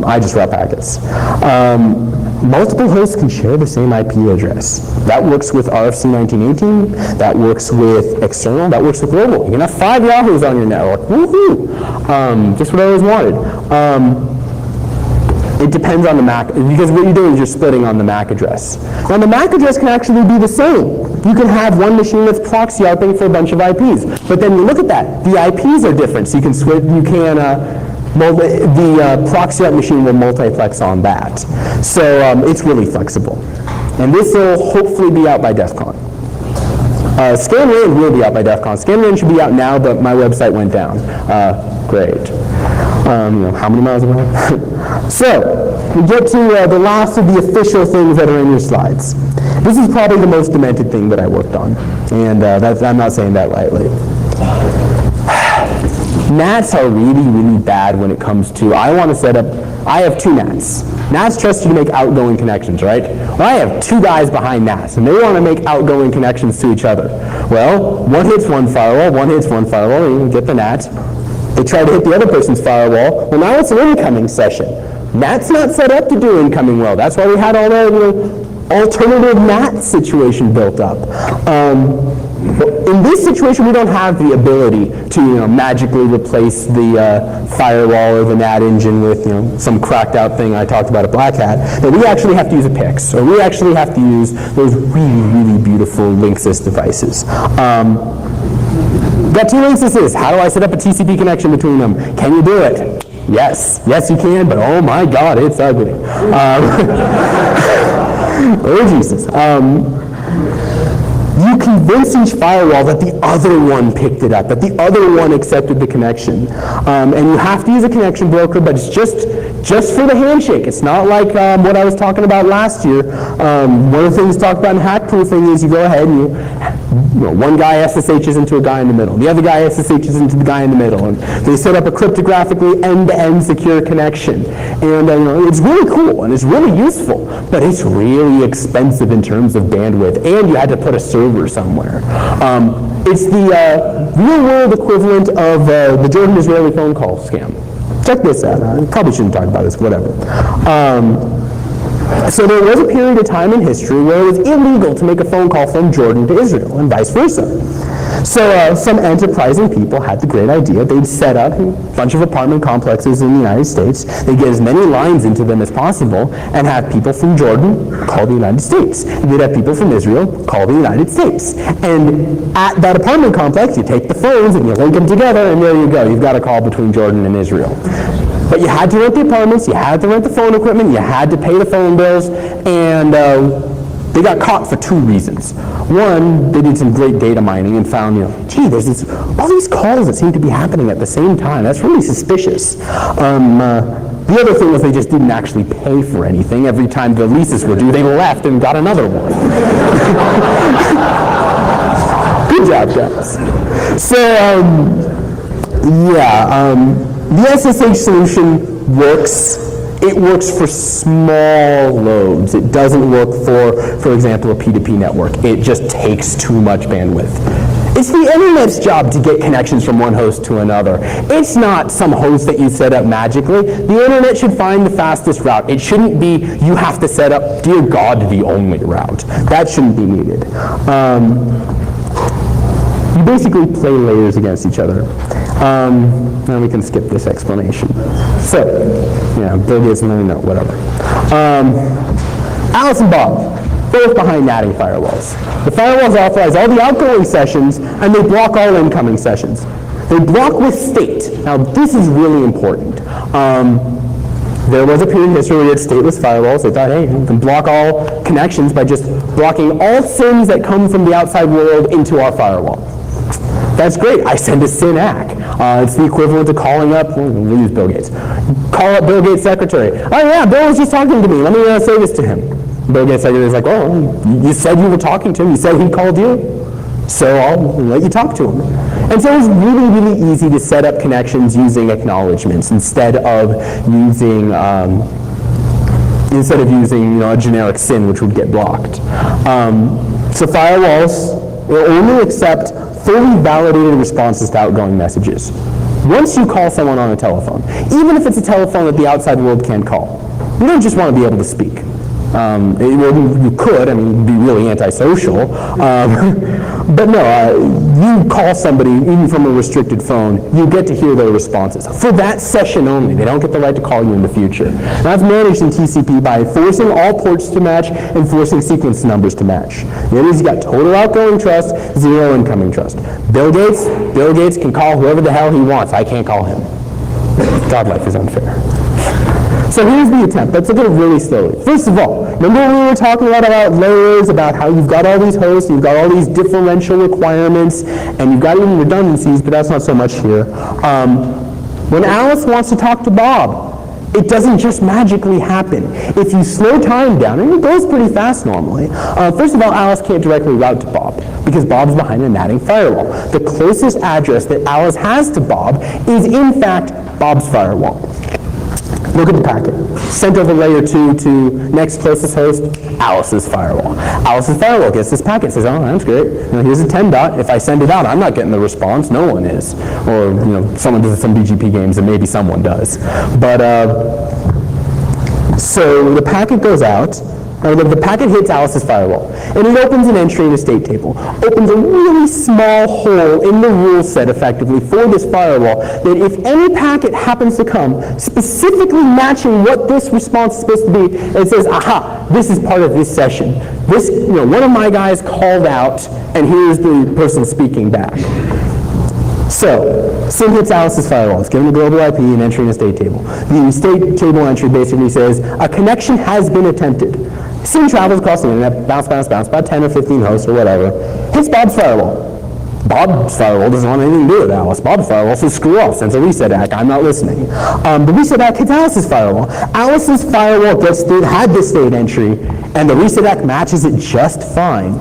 I just route packets. Multiple hosts can share the same IP address. That works with RFC 1918. That works with external. That works with global. You can have 5 Yahoos on your network. Woohoo! Just what I always wanted. It depends on the MAC, because what you're doing is you're splitting on the MAC address. Now the MAC address can actually be the same. You can have one machine that's proxy ARPing for a bunch of IPs. But then you look at that. The IPs are different, so you can switch. The proxy ARP machine will multiplex on that. So it's really flexible. And this will hopefully be out by DEF CON. ScanRAN will be out by DEF CON. ScanRAN should be out now, but my website went down. Great. How many miles away? So, we get to the last of the official things that are in your slides. This is probably the most demented thing that I worked on, and I'm not saying that lightly. NATs are really, really bad when it comes to, I have two NATs. NATs trust you to make outgoing connections, right? Well, I have two guys behind NATs, and they want to make outgoing connections to each other. Well, one hits one firewall, you get the NAT. They try to hit the other person's firewall. Well, now it's an incoming session. NAT's not set up to do incoming well. That's why we had all the alternative NAT situation built up. In this situation, we don't have the ability to magically replace the firewall or the NAT engine with some cracked out thing I talked about at Black Hat. But we actually have to use a PIX, or we actually have to use those really, really beautiful Linksys devices. Got two Linksys. How do I set up a TCP connection between them? Can you do it? Yes, you can, but oh my God, it's ugly. Oh Jesus. You convince each firewall that the other one picked it up, that the other one accepted the connection. And you have to use a connection broker, but it's just for the handshake. It's not like what I was talking about last year. One of the things talked about in hack proofing is you go ahead and one guy SSHs into a guy in the middle. The other guy SSHs into the guy in the middle. And they set up a cryptographically end-to-end secure connection. And it's really cool and it's really useful, but it's really expensive in terms of bandwidth. And you had to put a server somewhere. It's the real-world equivalent of the Jordan-Israeli phone call scam. Check this out. I probably shouldn't talk about this, whatever. So there was a period of time in history where it was illegal to make a phone call from Jordan to Israel and vice versa. So some enterprising people had the great idea. They'd set up a bunch of apartment complexes in the United States. They'd get as many lines into them as possible and have people from Jordan call the United States. And they'd have people from Israel call the United States. And at that apartment complex, you take the phones and you link them together, and there you go. You've got a call between Jordan and Israel. But you had to rent the apartments, you had to rent the phone equipment, you had to pay the phone bills, and they got caught for two reasons. One, they did some great data mining and found, gee, there's all these calls that seem to be happening at the same time. That's really suspicious. The other thing was they just didn't actually pay for anything. Every time the leases were due, they left and got another one. Good job, guys. So, the SSH solution works. It works for small loads. It doesn't work for example, a P2P network. It just takes too much bandwidth. It's the internet's job to get connections from one host to another. It's not some host that you set up magically. The internet should find the fastest route. It shouldn't be you have to set up, dear God, the only route. That shouldn't be needed. You basically play layers against each other. Now we can skip this explanation. So, Bill Gates, no, whatever. Alice and Bob, both behind natting firewalls. The firewalls authorize all the outgoing sessions, and they block all incoming sessions. They block with state. Now, this is really important. There was a period in history where we had stateless firewalls. They thought, hey, we can block all connections by just blocking all SINs that come from the outside world into our firewall. That's great. I send a SYN ACK. It's the equivalent to calling up, we'll use Bill Gates. Call up Bill Gates' secretary. Oh yeah, Bill was just talking to me. Let me say this to him. Bill Gates' secretary is like, oh, you said you were talking to him. You said he called you. So I'll let you talk to him. And so it's really, really easy to set up connections using acknowledgements instead of using a generic SYN, which would get blocked. So firewalls will only accept fully validated responses to outgoing messages. Once you call someone on a telephone, even if it's a telephone that the outside world can't call, you don't just want to be able to speak. You could, it'd be really antisocial, but no, you call somebody, even from a restricted phone, you get to hear their responses. For that session only, they don't get the right to call you in the future. And that's managed in TCP by forcing all ports to match and forcing sequence numbers to match. That means you got total outgoing trust, zero incoming trust. Bill Gates can call whoever the hell he wants. I can't call him. God, life is unfair. So here's the attempt. Let's look at it really slowly. First of all, remember when we were talking about layers, about how you've got all these hosts, you've got all these differential requirements, and you've got even redundancies, but that's not so much here. When Alice wants to talk to Bob, it doesn't just magically happen. If you slow time down, and it goes pretty fast normally, first of all, Alice can't directly route to Bob because Bob's behind a natting firewall. The closest address that Alice has to Bob is, in fact, Bob's firewall. Look at the packet. Sent over layer 2 to next closest host, Alice's firewall. Alice's firewall gets this packet, says, oh, that's great. Here's a 10 dot. If I send it out, I'm not getting the response. No one is. Or, someone does some BGP games, and maybe someone does. But, so the packet goes out. The packet hits Alice's firewall, and it opens an entry in a state table, opens a really small hole in the rule set, effectively, for this firewall, that if any packet happens to come, specifically matching what this response is supposed to be, it says, aha, this is part of this session. This, one of my guys called out, and here's the person speaking back. So, SYN hits Alice's firewall. It's given a global IP and entry in a state table. The state table entry basically says, a connection has been attempted. SYN travels across the internet, bounce, about 10 or 15 hosts or whatever, hits Bob's firewall. Bob's firewall doesn't want anything to do with Alice. Bob's firewall says, screw off, sends a reset ACK, I'm not listening. The reset ACK hits Alice's firewall. Alice's firewall had this state entry, and the reset ACK matches it just fine.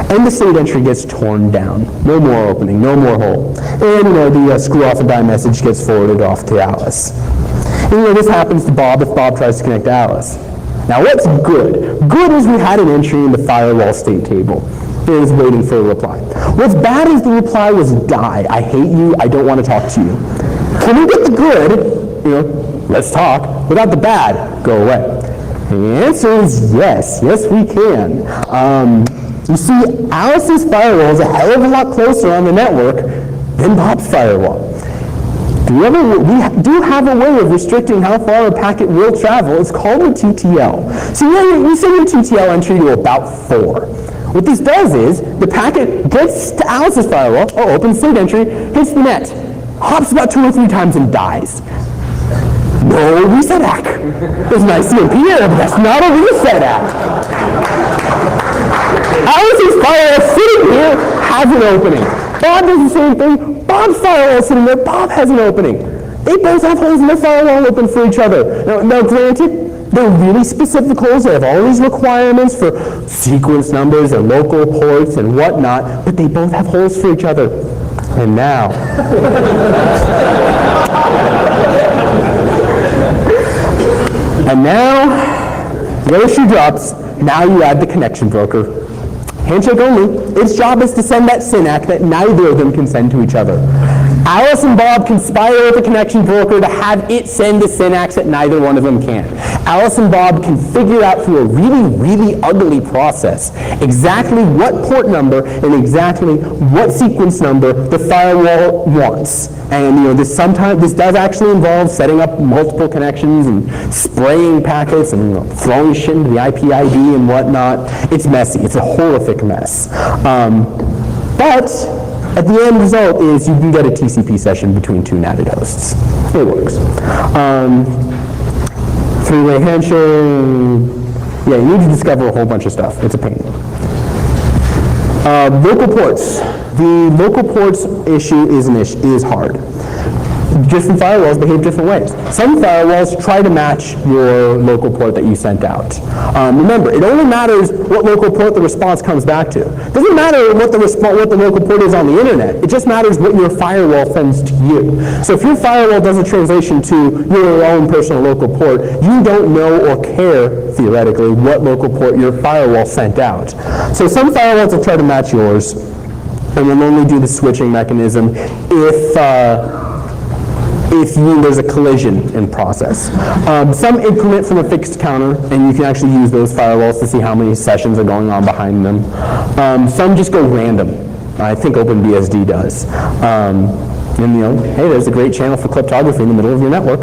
And the state entry gets torn down. No more opening, no more hole. And the screw off and die message gets forwarded off to Alice. And this happens to Bob if Bob tries to connect to Alice. Now what's good? Good is we had an entry in the firewall state table. It is waiting for a reply. What's bad is the reply was die. I hate you, I don't want to talk to you. Can we get the good, let's talk, without the bad, go away? The answer is yes. Yes, we can. You see, Alice's firewall is a hell of a lot closer on the network than Bob's firewall. We do have a way of restricting how far a packet will travel. It's called a TTL. So you send a TTL entry to about 4. What this does is, the packet gets to Alice's firewall, opens state entry, hits the net, hops about 2 or 3 times and dies. No reset ACK. There's an ICMP error, but that's not a reset ACK. Alice's firewall sitting here has an opening. Bob does the same thing. Bob's firewall sitting there. Bob has an opening. They both have holes in their firewall open for each other. Now granted, they're really specific holes. They have all these requirements for sequence numbers and local ports and whatnot, but they both have holes for each other. And now, the other shoe drops. Now you add the connection broker. Handshake only. Its job is to send that SYN ACK that neither of them can send to each other. Alice and Bob conspire with the connection broker to have it send the SYN ACKs that neither one of them can. Alice and Bob can figure out through a really, really ugly process exactly what port number and exactly what sequence number the firewall wants. And this does actually involve setting up multiple connections and spraying packets and throwing shit into the IP ID and whatnot. It's messy. It's a horrific mess. But at the end result is you can get a TCP session between 2 NATed hosts. It works. 3-way handshake. Yeah, you need to discover a whole bunch of stuff. It's a pain. Local ports. The local ports issue is hard. Different firewalls behave different ways. Some firewalls try to match your local port that you sent out. Remember, it only matters what local port the response comes back to. It doesn't matter what the local port is on the internet. It just matters what your firewall sends to you. So if your firewall does a translation to your own personal local port, you don't know or care, theoretically, what local port your firewall sent out. So some firewalls will try to match yours, and will only do the switching mechanism if there's a collision in process. Some increment from a fixed counter, and you can actually use those firewalls to see how many sessions are going on behind them. Some just go random. I think OpenBSD does. Hey, there's a great channel for cryptography in the middle of your network.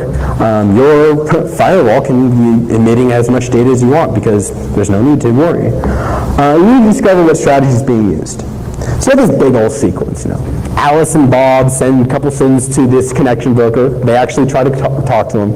Your firewall can be emitting as much data as you want because there's no need to worry. You need to discover what strategy is being used. So you have this big old sequence, Alice and Bob send a couple SYNs to this connection broker. They actually try to talk to them.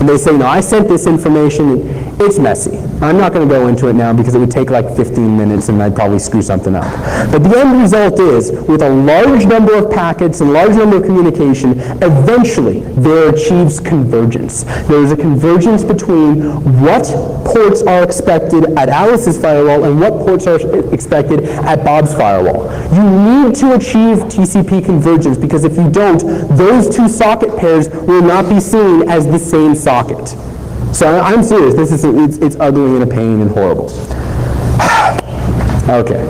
And And they say, no, I sent this information. It's messy. I'm not going to go into it now because it would take like 15 minutes and I'd probably screw something up. But the end result is, with a large number of packets and large number of communication, eventually there achieves convergence. There is a convergence between what ports are expected at Alice's firewall and what ports are expected at Bob's firewall. You need to achieve TCP convergence, because if you don't, those two socket pairs will not be seen as the same socket. So I'm serious, it's ugly and a pain and horrible. Okay.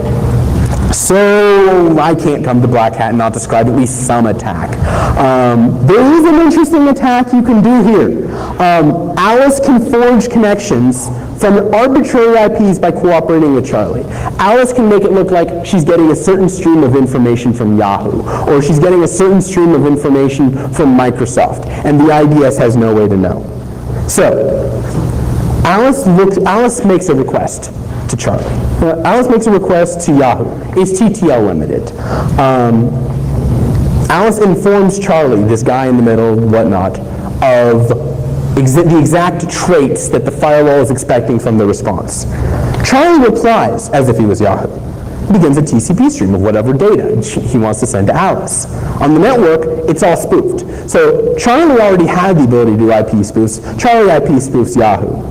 So I can't come to Black Hat and not describe at least some attack. There is an interesting attack you can do here. Alice can forge connections from arbitrary IPs by cooperating with Charlie. Alice can make it look like she's getting a certain stream of information from Yahoo, or she's getting a certain stream of information from Microsoft, and the IDS has no way to know. So, Alice makes a request to Charlie. Alice makes a request to Yahoo. It's TTL limited. Alice informs Charlie, this guy in the middle, whatnot, of the exact traits that the firewall is expecting from the response. Charlie replies as if he was Yahoo. Begins a TCP stream of whatever data he wants to send to Alice. On the network, it's all spoofed. So Charlie already had the ability to do IP spoofs. Charlie IP spoofs Yahoo.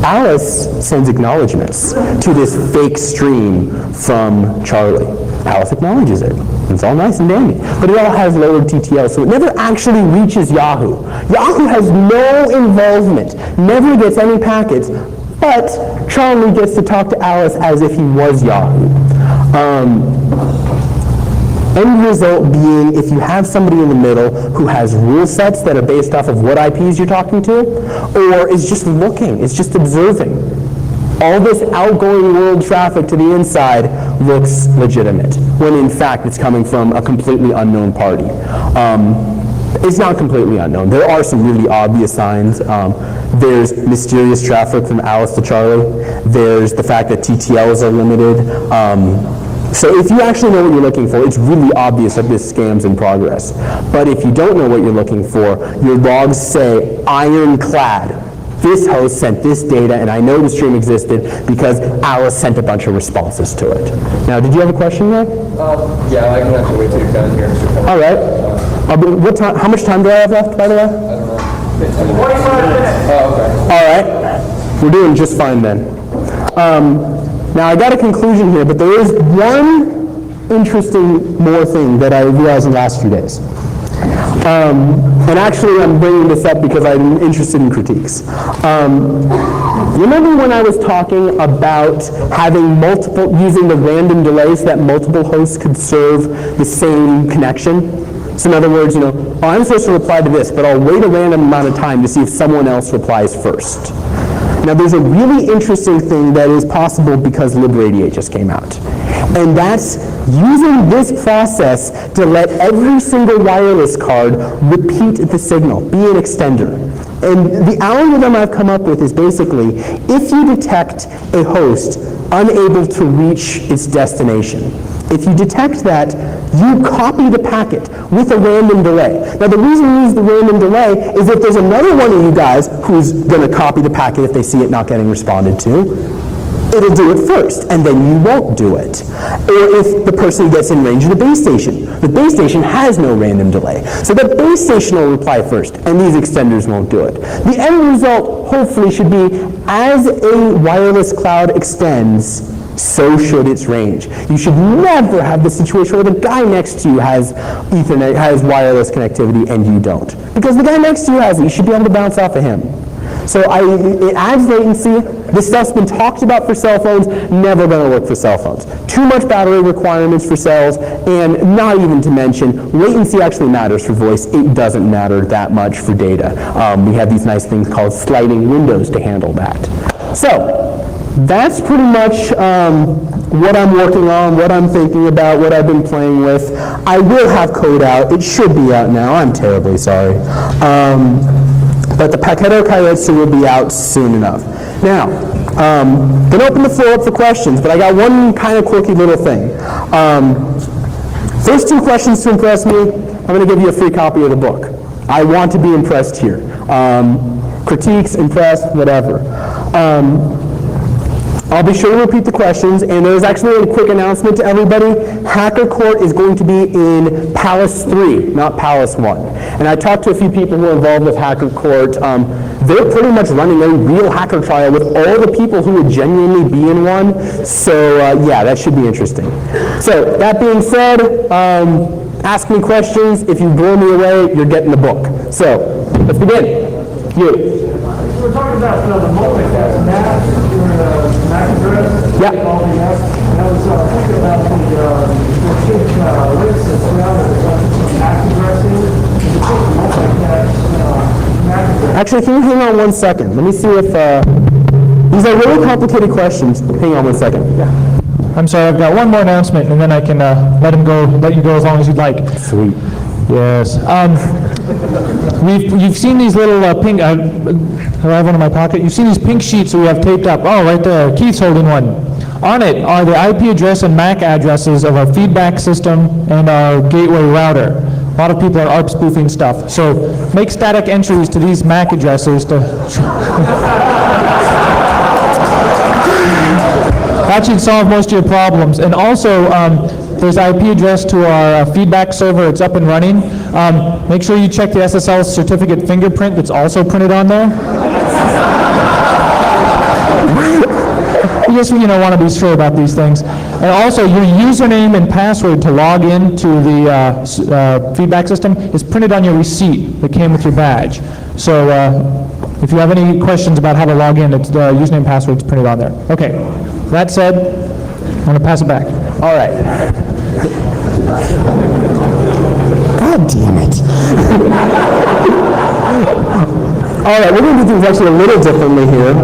Alice sends acknowledgments to this fake stream from Charlie. Alice acknowledges it. It's all nice and dandy. But it all has lowered TTL, so it never actually reaches Yahoo. Yahoo has no involvement, never gets any packets, but Charlie gets to talk to Alice as if he was Yahoo. End result being, if you have somebody in the middle who has rule sets that are based off of what IPs you're talking to, or is just looking, is just observing, all this outgoing world traffic to the inside looks legitimate, when in fact it's coming from a completely unknown party. It's not completely unknown. There are some really obvious signs. There's mysterious traffic from Alice to Charlie. There's the fact that TTLs are limited. So if you actually know what you're looking for, it's really obvious that this scam's in progress. But if you don't know what you're looking for, your logs say, ironclad, this host sent this data, and I know the stream existed because Alice sent a bunch of responses to it. Now, did you have a question there? Yeah, I can actually wait till you're done here. All right. What time? How much time do I have left, by the way? I don't know. 45 minutes. Oh, okay. All right. We're doing just fine then. Now, I got a conclusion here, but there is one interesting more thing that I realized in the last few days. And actually, I'm bringing this up because I'm interested in critiques. Remember when I was talking about using the random delays that multiple hosts could serve the same connection? So in other words, I'm supposed to reply to this, but I'll wait a random amount of time to see if someone else replies first. Now, there's a really interesting thing that is possible because libradiate just came out. And that's using this process to let every single wireless card repeat the signal, be an extender. And the algorithm I've come up with is basically, if you detect a host unable to reach its destination, if you detect that, you copy the packet with a random delay. Now, the reason we use the random delay is if there's another one of you guys who's going to copy the packet if they see it not getting responded to, it'll do it first, and then you won't do it. Or if the person gets in range of the base station. The base station has no random delay. So the base station will reply first, and these extenders won't do it. The end result, hopefully, should be as a wireless cloud extends, so should its range. You should never have the situation where the guy next to you has Ethernet, has wireless connectivity, and you don't. Because the guy next to you has it, you should be able to bounce off of him. So it adds latency. This stuff's been talked about for cell phones, never going to work for cell phones. Too much battery requirements for cells, and not even to mention, latency actually matters for voice. It doesn't matter that much for data. We have these nice things called sliding windows to handle that. So that's pretty much what I'm working on, what I'm thinking about, what I've been playing with. I will have code out. It should be out now. I'm terribly sorry. But the Paketo Kaiotsu will be out soon enough. Now, going to open the floor up for questions, but I got one kind of quirky little thing. First two questions to impress me, I'm going to give you a free copy of the book. I want to be impressed here. Critiques, impressed, whatever. I'll be sure to repeat the questions, and there's actually a quick announcement to everybody. Hacker Court is going to be in Palace 3, not Palace 1. And I talked to a few people who are involved with Hacker Court. They're pretty much running a real hacker trial with all the people who would genuinely be in one. So yeah, that should be interesting. So that being said, ask me questions. If you blow me away, you're getting the book. So let's begin. You. We're talking about the multicast maps, the MAC address, Yeah. all the apps. And I was thinking about the links that surround the MAC addressing. The multicast MAC address. Actually, can you hang on 1 second? Let me see if, these are really complicated questions. Hang on 1 second. Yeah. I'm sorry, I've got one more announcement, and then I can let you go as long as you'd like. Sweet. Yes. You've seen these little pink, I have one in my pocket. You've seen these pink sheets that we have taped up. Oh, right there. Keith's holding one. On it are the IP address and MAC addresses of our feedback system and our gateway router. A lot of people are ARP spoofing stuff. So make static entries to these MAC addresses to... That should solve most of your problems. And also, there's IP address to our feedback server. It's up and running. Make sure you check the SSL certificate fingerprint that's also printed on there. You just want to be sure about these things. And also, your username and password to log in to the feedback system is printed on your receipt that came with your badge. So if you have any questions about how to log in, it's the username and password is printed on there. Okay. That said, I'm going to pass it back. All right. God damn it. All right, we're going to do things actually a little differently here.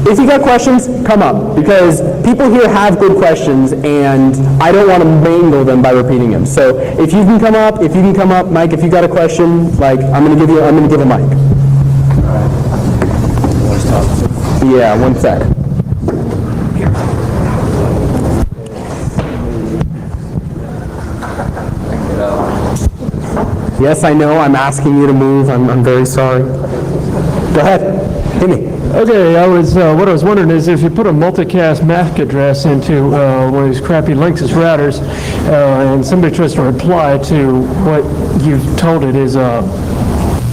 If you got questions, come up, because people here have good questions, and I don't want to mangle them by repeating them. So if you can come up, Mike, if you got a question, I'm going to give a mic. Yeah, 1 sec. Yes, I know, I'm asking you to move. I'm very sorry. Go ahead. Hit me. Okay, what I was wondering is if you put a multicast MAC address into one of these crappy Linksys routers, and somebody tries to reply to what you've told it is a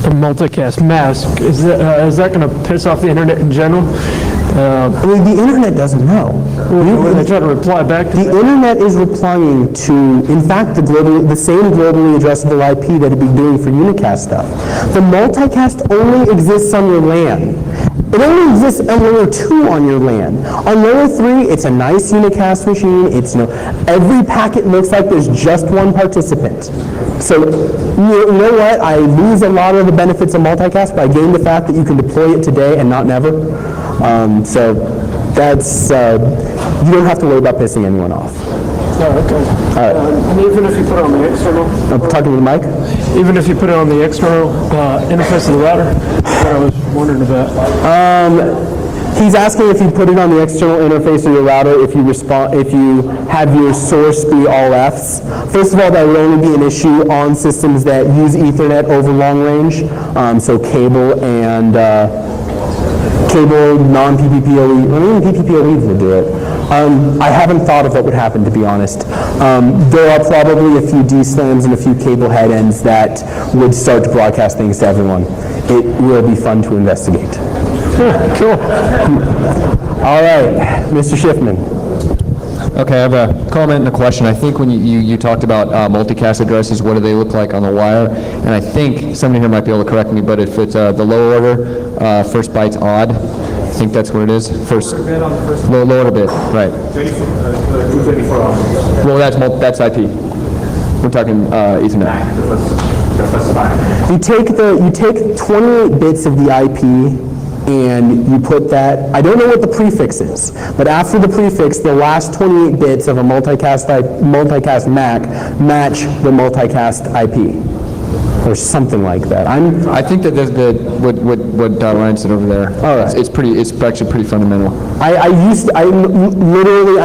multicast mask, is that going to piss off the internet in general? The internet doesn't know. When they try to reply back to the internet is replying to, in fact, the same globally addressable IP that it'd be doing for unicast stuff. The multicast only exists on your LAN. It only exists on layer 2 on your LAN. On layer 3, it's a nice unicast machine. It's every packet looks like there's just one participant. So you know what? I lose a lot of the benefits of multicast, but I gain the fact that you can deploy it today and not never. So that's you don't have to worry about pissing anyone off. Oh, okay. All right. And even if you put it on the external? I'm talking to the mic? Even if you put it on the external interface of the router? That's what I was wondering about. He's asking if you put it on the external interface of your router, if you have your source be all Fs. First of all, that would only be an issue on systems that use Ethernet over long range, so cable and cable, non-PPPoE, even PPPoE would do it. I haven't thought of what would happen, to be honest. There are probably a few D-slams and a few cable head ends that would start to broadcast things to everyone. It will be fun to investigate. Cool. All right, Mr. Schiffman. Okay, I have a comment and a question. I think when you talked about multicast addresses, what do they look like on the wire? And I think somebody here might be able to correct me, but if it's the low order, first byte's odd, I think that's what it is. First, low order bit, right? 234 hours. Well, that's IP. We're talking Ethernet. You take 28 bits of the IP and you put that, I don't know what the prefix is, but after the prefix, the last 28 bits of a multicast MAC match the multicast IP, or something like that. I think that what Ryan said over there. All right. It's actually pretty fundamental. I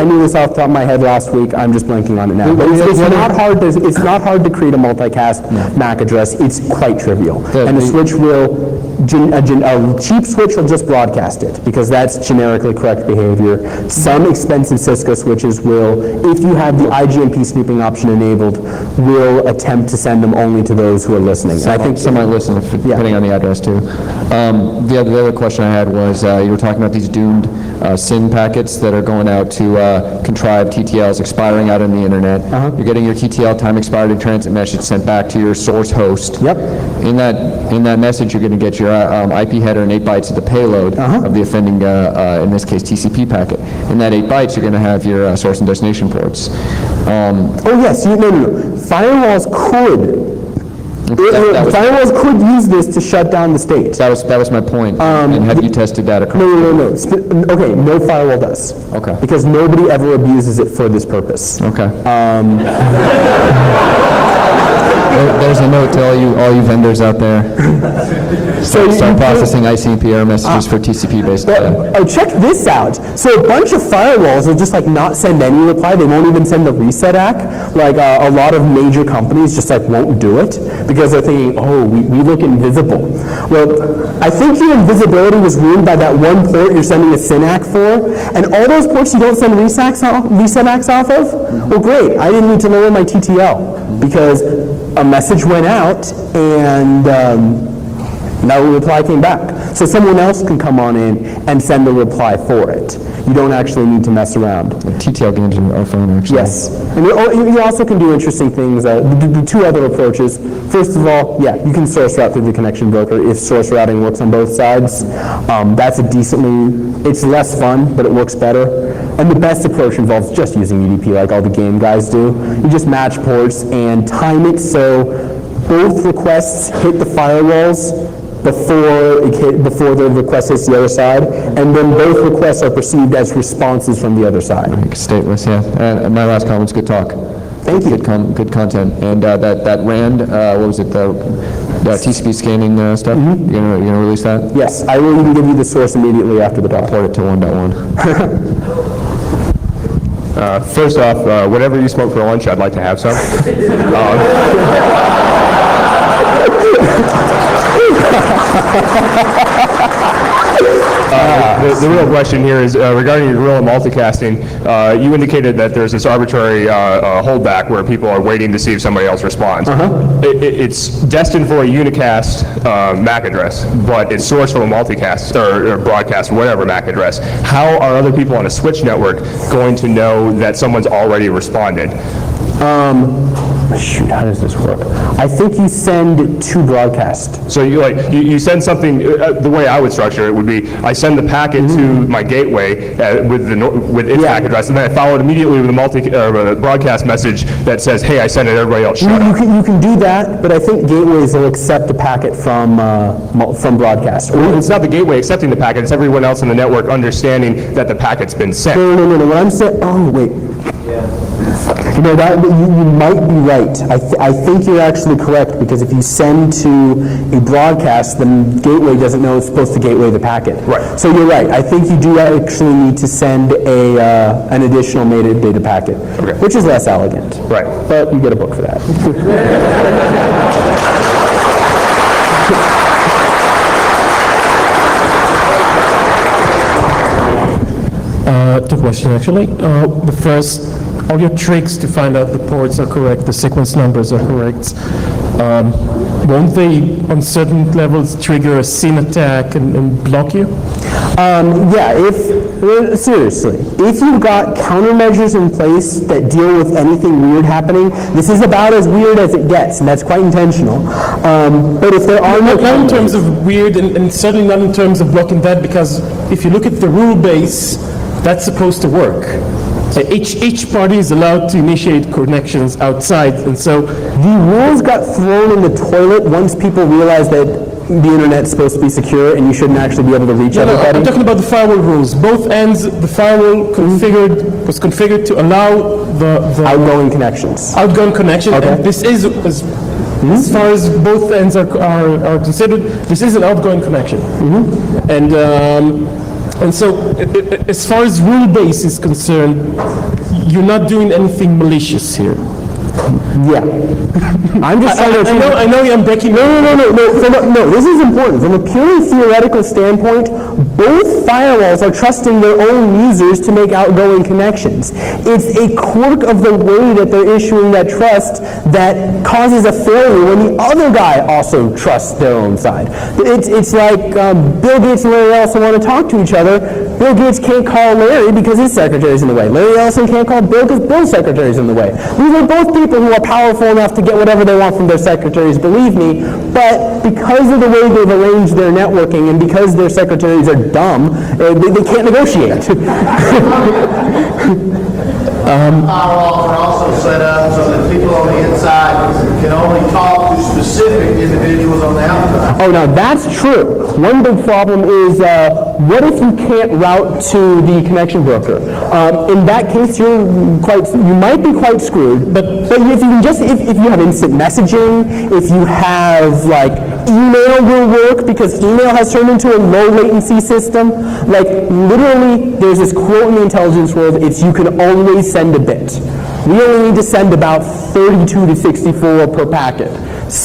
knew this off the top of my head last week. I'm just blanking on it now. But it's not hard to create a multicast MAC address. It's quite trivial, and the switch will a cheap switch will just broadcast it, because that's generically correct behavior. Some expensive Cisco switches will, if you have the IGMP snooping option enabled, will attempt to send them only to those who are listening. And I think Some might listen, depending on the address too. The other question I had was, you were talking about these doomed SYN packets that are going out to contrived TTLs expiring out on the internet. You're getting your TTL time expired in transit message sent back to your source host. Yep. In that message, you're going to get your IP header and 8 bytes of the payload of the offending, in this case, TCP packet. In that 8 bytes, you're going to have your source and destination ports. Oh yes, no. Firewalls could. Firewalls could use this to shut down the state. That was my point. And have you tested that across? No. Okay, no firewall does. Okay. Because nobody ever abuses it for this purpose. Okay. There's a note to all you vendors out there. Start processing ICMP error messages for TCP-based data. Oh, check this out. So a bunch of firewalls will just like not send any reply. They won't even send the reset ACK. Like a lot of major companies just like won't do it because they're thinking, oh, we look invisible. Well, I think your invisibility was ruined by that one port you're sending a SYN ACK for, and all those ports you don't send reset ACKs off of? Well, great. I didn't need to lower my TTL because a message went out and no reply came back. So someone else can come on in and send a reply for it. You don't actually need to mess around. TTL games are fun, actually. Yes. And you also can do interesting things. The two other approaches. First of all, yeah, you can source route through the connection broker if source routing works on both sides. That's it's less fun, but it works better. And the best approach involves just using UDP like all the game guys do. You just match ports and time it so both requests hit the firewalls before the request hits the other side, and then both requests are perceived as responses from the other side. Stateless, yeah. And my last comment's good talk. Thank you. Good content. And that RAND, what was it, the TCP scanning stuff? You're gonna release that? Yes, I will even give you the source immediately after the talk. Port it to 1.1. First off, whatever you smoke for lunch, I'd like to have some. The real question here is regarding your guerrilla multicasting. You indicated that there's this arbitrary holdback where people are waiting to see if somebody else responds. It's destined for a unicast MAC address, but it's sourced from a multicast or broadcast, whatever MAC address. How are other people on a switch network going to know that someone's already responded? Shoot, how does this work? I think you send two broadcasts. So you send something. The way I would structure it would be I send the packet to my gateway with its MAC address, and then I follow it immediately with a broadcast message that says, "Hey, I sent it. Everybody else, shut up." You can do that, but I think gateways will accept a packet from broadcast. It's not the gateway accepting the packet; it's everyone else in the network understanding that the packet's been sent. No. What I'm saying. Oh wait. You know, you might be right. I think you're actually correct, because if you send to a broadcast, then gateway doesn't know it's supposed to gateway the packet. Right. So you're right. I think you do actually need to send an additional data packet, which is less elegant. Right. But you get a book for that. Two questions, actually. The first, all your tricks to find out the ports are correct, the sequence numbers are correct. Won't they, on certain levels, trigger a SYN attack and block you? Seriously, if you've got countermeasures in place that deal with anything weird happening, this is about as weird as it gets, and that's quite intentional. But if there are no Not in terms of weird, and certainly not in terms of blocking that, because if you look at the rule base, that's supposed to work. Each party is allowed to initiate connections outside, and so the rules got thrown in the toilet once people realized that the internet's supposed to be secure and you shouldn't actually be able to reach everybody. I'm talking about the firewall rules. Both ends, the firewall was configured to allow the outgoing connections. Outgoing connection, Okay. and this is as far as both ends are considered, this is an outgoing connection, and so, as far as rule base is concerned, you're not doing anything malicious here. Yeah. I'm just trying to... I know I'm breaking... No, this is important. From a purely theoretical standpoint, both firewalls are trusting their own users to make outgoing connections. It's a quirk of the way that they're issuing that trust that causes a failure when the other guy also trusts their own side. It's like Bill Gates and Larry Ellison want to talk to each other. Bill Gates can't call Larry because his secretary's in the way. Larry Ellison can't call Bill because Bill's secretary's in the way. These are both people who are powerful enough to get whatever they want from their secretaries, believe me, but because of the way they've arranged their networking and because their secretaries are dumb, they can't negotiate. Firewalls are also set up so that people on the inside can only talk to specific individuals on the outside. Oh, now that's true. One big problem is what if you can't route to the connection broker? In that case, you might be quite screwed. But if you can just if you have instant messaging, if you have like email will work because email has turned into a low latency system. Like literally, there's this quote in the intelligence world. It's you can always send a bit. We only need to send about 32 to 64 per packet,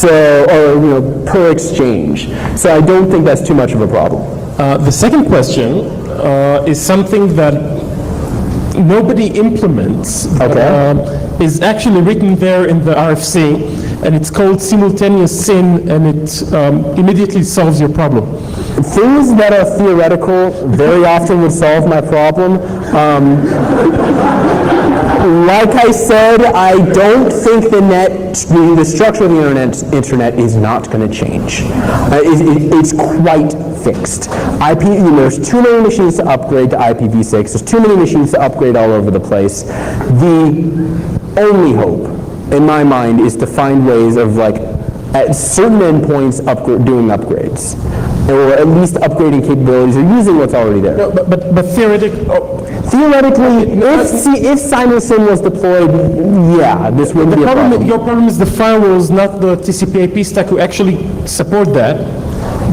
or per exchange. So I don't think that's too much of a problem. The second question is something that nobody implements, but is actually written there in the RFC, and it's called simultaneous SYN, and it immediately solves your problem. Things that are theoretical very often would solve my problem. Like I said, I don't think the structure of the internet is not going to change. It's quite fixed. There's too many machines to upgrade to IPv6. There's too many machines to upgrade all over the place. The only hope, in my mind, is to find ways of at certain endpoints doing upgrades, or at least upgrading capabilities or using what's already there. No, but theoretically, if SimulSyn was deployed, yeah, this wouldn't be a problem. Your problem is the firewalls, not the TCPIP stack, who actually support that.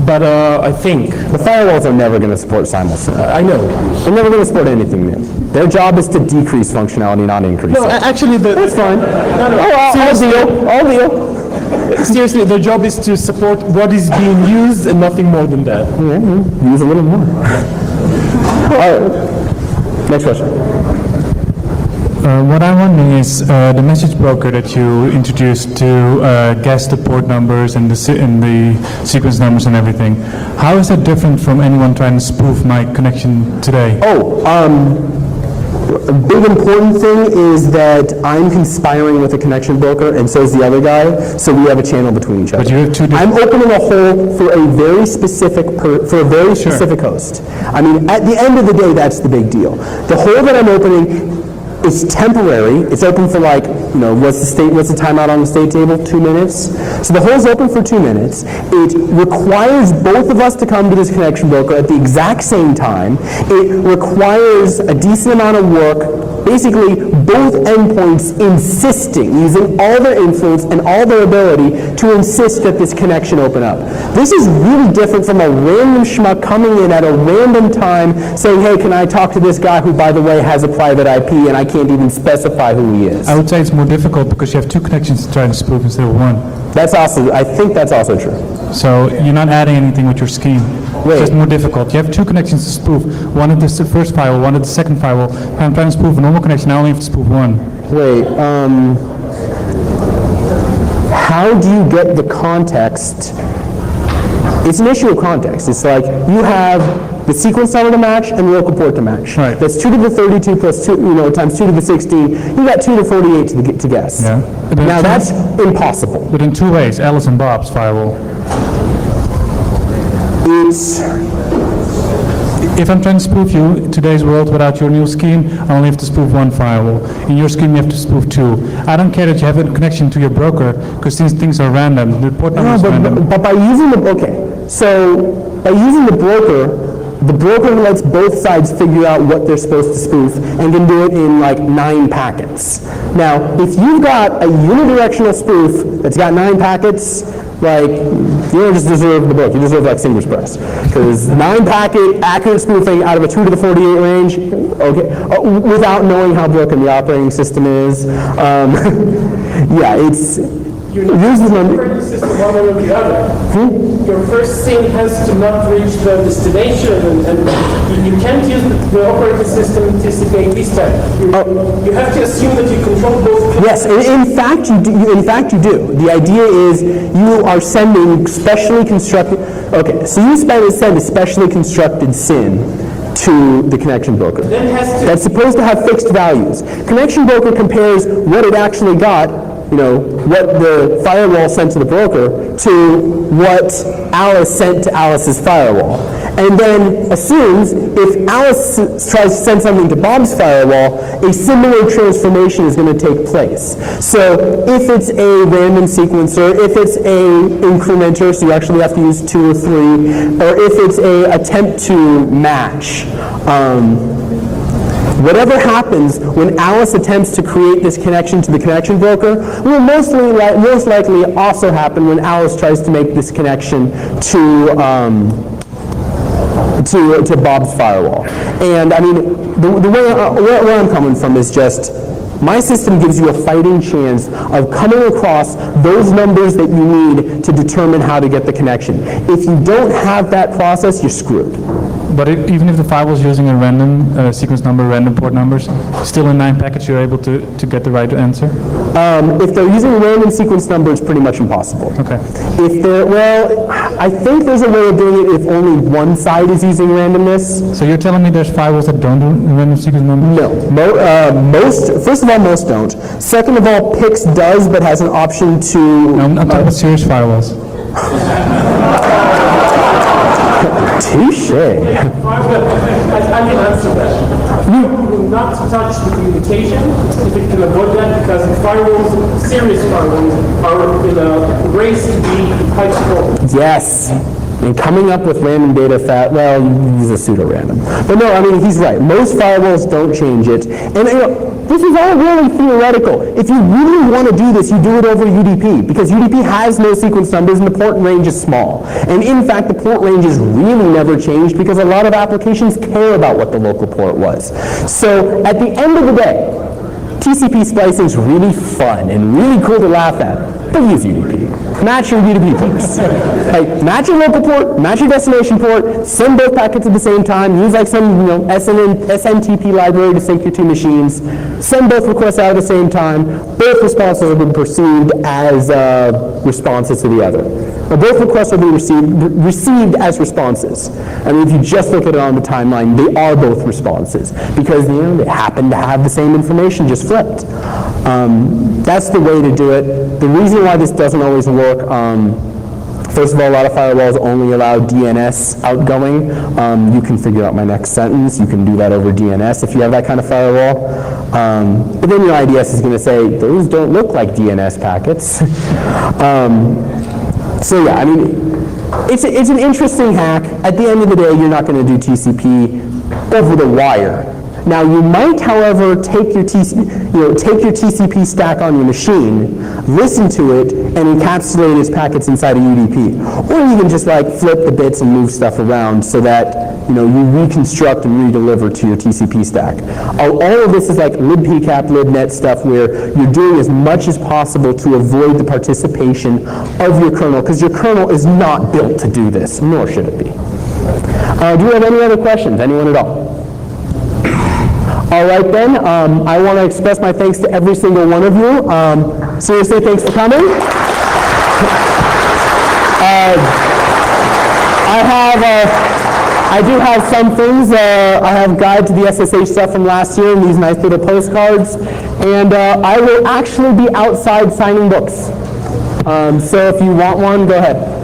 But I think the firewalls are never going to support SimulSyn. I know they're never going to support anything new. Their job is to decrease functionality, not increase. No, it. Actually, that's fine. I'll deal. Seriously, their job is to support what is being used and nothing more than that. Yeah, use a little more. All right. Next question. What I'm wondering is the message broker that you introduced to guess the port numbers and the sequence numbers and everything. How is that different from anyone trying to spoof my connection today? A big important thing is that I'm conspiring with a connection broker, and so is the other guy. So we have a channel between each other. But you have two different... I'm opening a hole for a very specific specific host. I mean, at the end of the day, that's the big deal. The hole that I'm opening is temporary. It's open for what's the timeout on the state table? 2 minutes. So the hole's open for 2 minutes. It requires both of us to come to this connection broker at the exact same time. It requires a decent amount of work. Basically, both endpoints insisting, using all their influence and all their ability to insist that this connection open up. This is really different from a random schmuck coming in at a random time saying, hey, can I talk to this guy who, by the way, has a private IP and I can't even specify who he is. I would say it's more difficult because you have two connections to try to spoof instead of one. I think that's also true. So you're not adding anything with your scheme. It's just more difficult. You have two connections to spoof. One at the first firewall, one at the second firewall. If I'm trying to spoof a normal connection, I only have to spoof one. How do you get the context? It's an issue of context. It's like you have the sequence number to match and the local port to match. Right. That's 2 to the 32 plus 2, times 2 to the 16. You got 2 to 48 to guess. Yeah. Now that's impossible. But in two ways, Alice and Bob's firewall. If I'm trying to spoof you in today's world without your new scheme, I only have to spoof one firewall. In your scheme, you have to spoof two. I don't care that you have a connection to your broker, because these things are random. The port number is random. But by using by using the broker lets both sides figure out what they're supposed to spoof and can do it in 9 packets. Now, if you've got a unidirectional spoof that's got 9 packets, like, you don't just deserve the book, you deserve like Singer's Prize. Because 9-packet accurate spoofing out of a 2 to the 48 range, okay, without knowing how broken the operating system is. Yeah, it's, uses Operating system one way or the other. Your first thing has to not reach the destination, and you can't use the operating system TCPIP step. You have to assume that you control both. yes, in fact you do. In fact you do. The idea is you are sending specially constructed. Okay, so you send a specially constructed SYN to the connection broker. That's supposed to have fixed values. Connection broker compares what it actually got, you know, what the firewall sent to the broker, to what Alice sent to Alice's firewall. And then assumes if Alice tries to send something to Bob's firewall, a similar transformation is going to take place. So if it's a random sequencer, if it's a incrementer, so you actually have to use 2 or 3, or if it's a attempt to match, whatever happens when Alice attempts to create this connection to the connection broker will most likely also happen when Alice tries to make this connection to Bob's firewall. And I mean, the way where I'm coming from is just, my system gives you a fighting chance of coming across those numbers that you need to determine how to get the connection. If you don't have that process, you're screwed. But even if the firewall is using a random sequence number, random port numbers, still in 9 packets you're able to get the right answer? If they're using a random sequence number, it's pretty much impossible. Okay. If they're, well, I think there's a way of doing it if only one side is using randomness. So you're telling me there's firewalls that don't do random sequence numbers? No. First of all, most don't. Second of all, Pix does, but has an option to... No, I'm talking about serious firewalls. Touche. I can answer that. You will not touch the communication if it can avoid that, because firewalls, serious firewalls, are in a race to be high score. Yes. And coming up with random data well, you use a pseudo-random. But no, I mean, he's right. Most firewalls don't change it. And you know, this is all really theoretical. If you really want to do this, you do it over UDP, because UDP has no sequence numbers and the port range is small. And in fact, the port range is really never changed because a lot of applications care about what the local port was. So at the end of the day, TCP splicing is really fun and really cool to laugh at, but use UDP. Match your UDP ports. Like, match your local port, match your destination port, send both packets at the same time, use like some SNTP library to sync your 2 machines, send both requests out at the same time, both responses will be perceived as responses to the other. Or both requests will be received as responses. I mean, if you just look at it on the timeline, they are both responses because they happen to have the same information, just flipped. That's the way to do it. The reason why this doesn't always work, first of all, a lot of firewalls only allow DNS outgoing. You can figure out my next sentence. You can do that over DNS if you have that kind of firewall. But then your IDS is going to say, those don't look like DNS packets. So yeah, I mean, it's an interesting hack. At the end of the day, you're not going to do TCP over the wire. Now, you might, however, take your TCP stack on your machine, listen to it, and encapsulate its packets inside a UDP. Or you can just like flip the bits and move stuff around so that you reconstruct and redeliver to your TCP stack. All of this is like libpcap, libnet stuff where you're doing as much as possible to avoid the participation of your kernel, because your kernel is not built to do this, nor should it be. Do you have any other questions? Anyone at all? All right then, I want to express my thanks to every single one of you. Seriously, thanks for coming. I do have some things. I have guide to the SSH stuff from last year and these nice little postcards. And I will actually be outside signing books. So if you want one, go ahead.